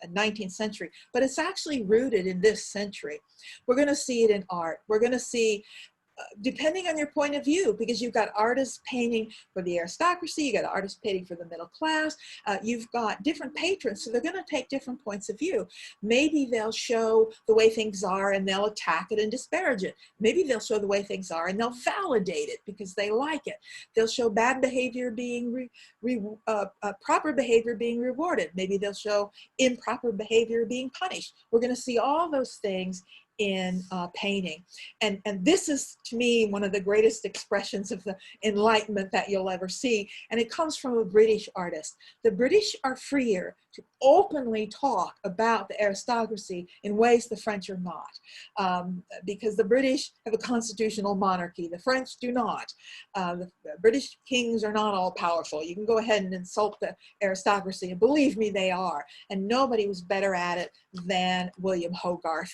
19th century. But it's actually rooted in this century. We're going to see it in art. We're going to see depending on your point of view, because you've got artists painting for the aristocracy, you got artists painting for the middle class, you've got different patrons, so they're going to take different points of view. Maybe they'll show the way things are and they'll attack it and disparage it. Maybe they'll show the way things are and they'll validate it because they like it. They'll show bad behavior being proper behavior being rewarded. Maybe they'll show improper behavior being punished. We're going to see all those things in painting. And this is, to me, one of the greatest expressions of the Enlightenment that you'll ever see. And it comes from a British artist. The British are freer to openly talk about the aristocracy in ways the French are not. Because the British have a constitutional monarchy. The French do not. The British kings are not all powerful. You can go ahead and insult the aristocracy, and believe me, they are. And nobody was better at it than William Hogarth.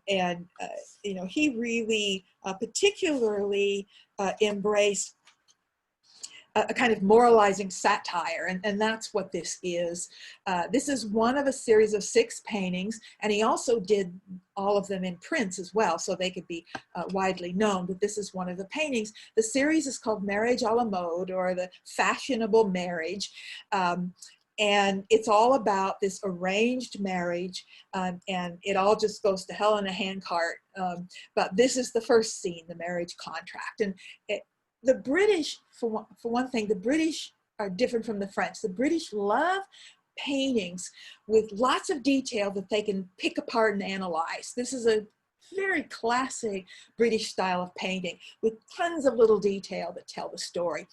You know, he really particularly embraced a kind of moralizing satire, and that's what this is. This is one of a series of 6 paintings, and he also did all of them in prints as well, so they could be widely known, but this is one of the paintings. The series is called Marriage à la Mode, or the Fashionable Marriage. And it's all about this arranged marriage, and it all just goes to hell in a handcart. But this is the first scene, the marriage contract. And the British, for one thing, the British are different from the French. The British love paintings with lots of detail that they can pick apart and analyze. This is a very classic British style of painting with tons of little detail that tell the story.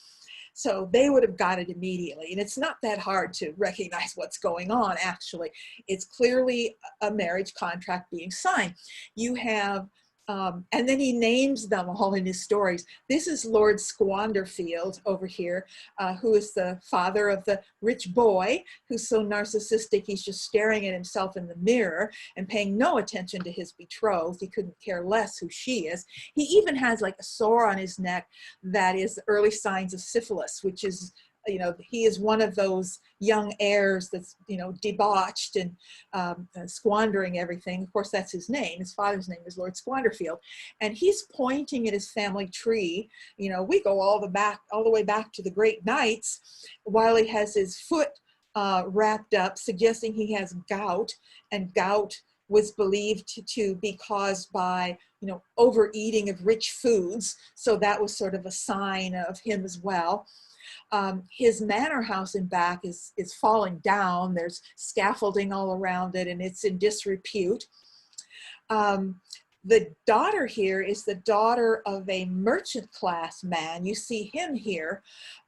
So they would have got it immediately. And it's not that hard to recognize what's going on, actually. It's clearly a marriage contract being signed. You have, and then he names them all in his stories. This is Lord Squanderfield over here, who is the father of the rich boy who's so narcissistic he's just staring at himself in the mirror and paying no attention to his betrothed. He couldn't care less who she is. He even has like a sore on his neck that is the early signs of syphilis, which is, you know, he is one of those young heirs that's, you know, debauched and squandering everything. Of course, that's his name. His father's name is Lord Squanderfield. And he's pointing at his family tree. You know, we go all the way back to the great knights, while he has his foot wrapped up, suggesting he has gout, and gout was believed to be caused by, you know, overeating of rich foods. So that was sort of a sign of him as well. His manor house in back is falling down. There's scaffolding all around it, and it's in disrepute. The daughter here is the daughter of a merchant class man. You see him here,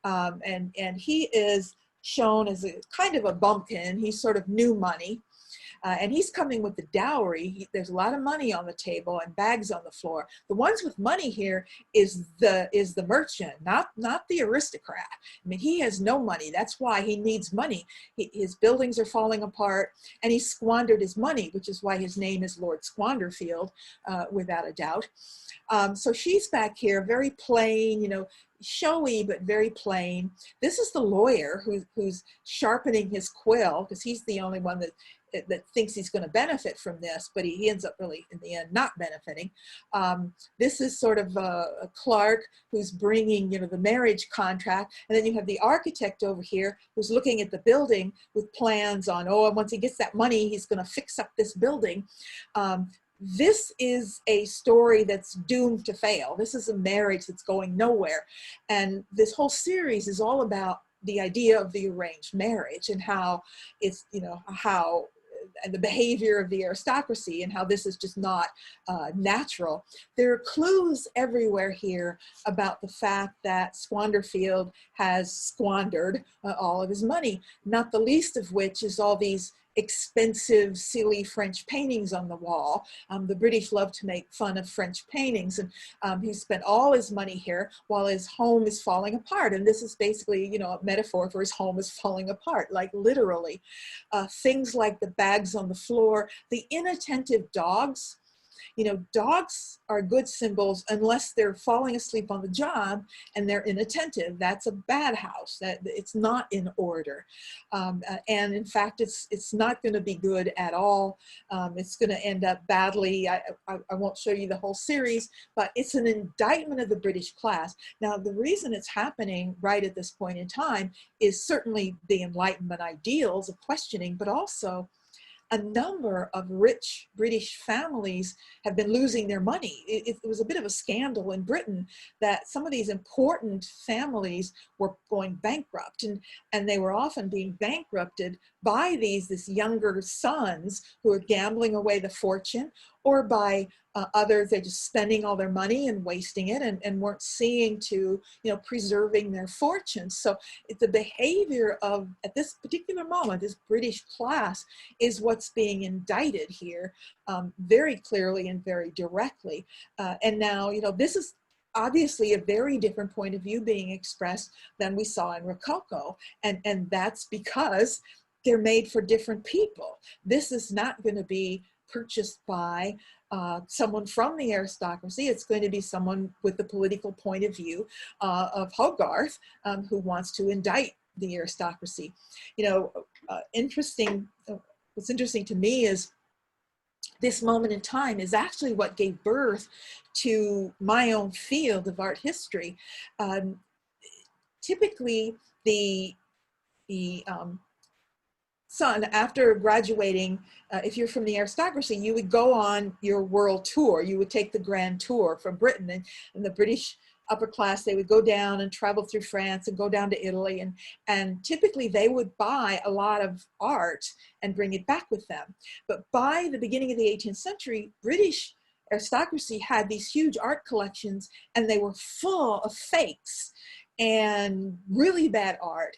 and he is shown as a kind of a bumpkin. He's sort of new money. And he's coming with the dowry. There's a lot of money on the table and bags on the floor. The ones with money here is the merchant, not the aristocrat. I mean, he has no money. That's why he needs money. His buildings are falling apart, and he squandered his money, which is why his name is Lord Squanderfield, without a doubt. So she's back here, very plain, you know. showy but very plain. This is the lawyer who's sharpening his quill, because he's the only one that thinks he's going to benefit from this, but he ends up really in the end not benefiting. This is sort of a clerk who's bringing, you know, the marriage contract, and then you have the architect over here who's looking at the building with plans on, oh, once he gets that money, he's going to fix up this building. This is a story that's doomed to fail. This is a marriage that's going nowhere. And this whole series is all about the idea of the arranged marriage and how it's, you know, how and the behavior of the aristocracy and how this is just not natural. There are clues everywhere here about the fact that Squanderfield has squandered all of his money, not the least of which is all these expensive, silly French paintings on the wall. The British love to make fun of French paintings, and he spent all his money here while his home is falling apart. And this is basically, you know, a metaphor for his home is falling apart, like literally. Things like the bags on the floor, the inattentive dogs. You know, dogs are good symbols unless they're falling asleep on the job and they're inattentive. That's a bad house. That it's not in order, and in fact, it's not going to be good at all. It's going to end up badly. I won't show you the whole series, but it's an indictment of the British class. Now, the reason it's happening right at this point in time is certainly the Enlightenment ideals of questioning, but also a number of rich British families have been losing their money. It was a bit of a scandal in Britain that some of these important families were going bankrupt, and they were often being bankrupted by these younger sons who are gambling away the fortune, or by others, they're just spending all their money and wasting it and weren't seeing to, you know, preserving their fortunes. So it's the behavior of, at this particular moment, this British class is what's being indicted here very clearly and very directly. And now, you know, this is obviously a very different point of view being expressed than we saw in Rococo. And that's because they're made for different people. This is not going to be purchased by someone from the aristocracy. It's going to be someone with the political point of view of Hogarth, who wants to indict the aristocracy. You know, what's interesting to me is this moment in time is actually what gave birth to my own field of art history. Typically, the son, after graduating, if you're from the aristocracy, you would go on your world tour. You would take the grand tour from Britain, and the British upper class, they would go down and travel through France and go down to Italy, and typically they would buy a lot of art and bring it back with them. But by the beginning of the 18th century, British aristocracy had these huge art collections, and they were full of fakes and really bad art.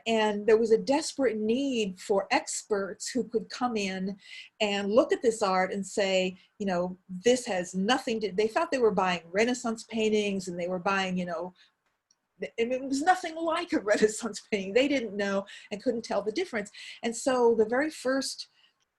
And there was a desperate need for experts who could come in and look at this art and say, you know, this has nothing to, they thought they were buying Renaissance paintings, and they were buying, you know, it was nothing like a Renaissance painting. They didn't know and couldn't tell the difference. And so the very first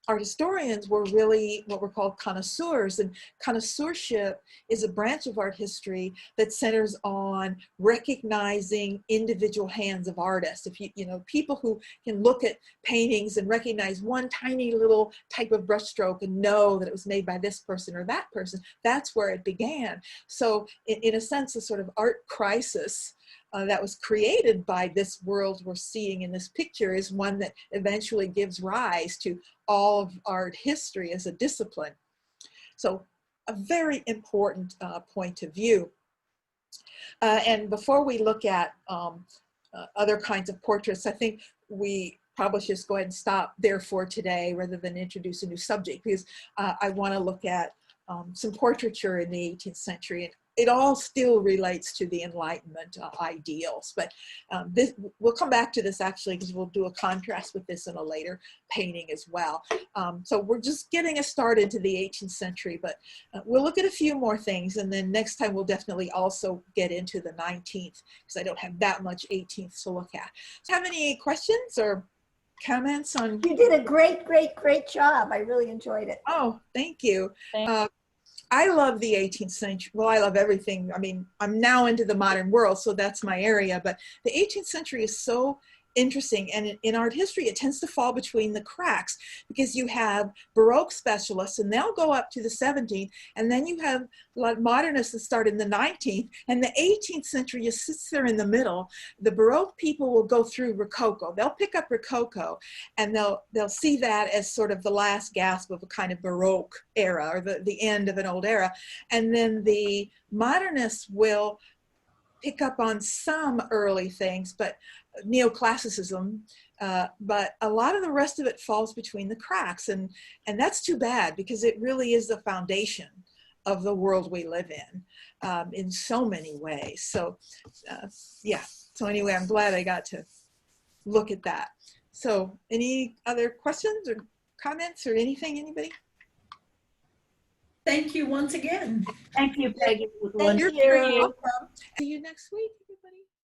art historians were really what were called connoisseurs, and connoisseurship is a branch of art history that centers on recognizing individual hands of artists. If you know, people who can look at paintings and recognize one tiny little type of brushstroke and know that it was made by this person or that person, that's where it began. So in a sense, a sort of art crisis that was created by this world we're seeing in this picture is one that eventually gives rise to all of art history as a discipline. So a very important point of view. And before we look at other kinds of portraits, I think we probably should just go ahead and stop there for today rather than introduce a new subject, because I want to look at some portraiture in the 18th century, and it all still relates to the Enlightenment ideals. But we'll come back to this actually, because we'll do a contrast with this in a later painting as well. So we're just getting us started to the 18th century, but we'll look at a few more things, and then next time we'll definitely also get into the 19th, because I don't have that much 18th to look at. Do you have any questions or comments on? You did a great job. I really enjoyed it. Oh, thank you. I love the 18th century. Well, I love everything. I mean, I'm now into the modern world, so that's my area. But the 18th century is so interesting. And in art history, it tends to fall between the cracks because you have Baroque specialists and they'll go up to the 17th. And then you have a lot of modernists that start in the 19th. And the 18th century just sits there in the middle. The Baroque people will go through Rococo. They'll pick up Rococo and they'll see that as sort of the last gasp of a kind of Baroque era or the end of an old era. And then the modernists will pick up on some early things, but neoclassicism, but a lot of the rest of it falls between the cracks. And that's too bad because it really is the foundation of the world we live in so many ways. So yeah, so anyway, I'm glad I got to look at that. So any other questions or comments or anything, anybody? Thank you once again. Thank you, Peggy. It was Thank wonderful. you. You're welcome. See you next week.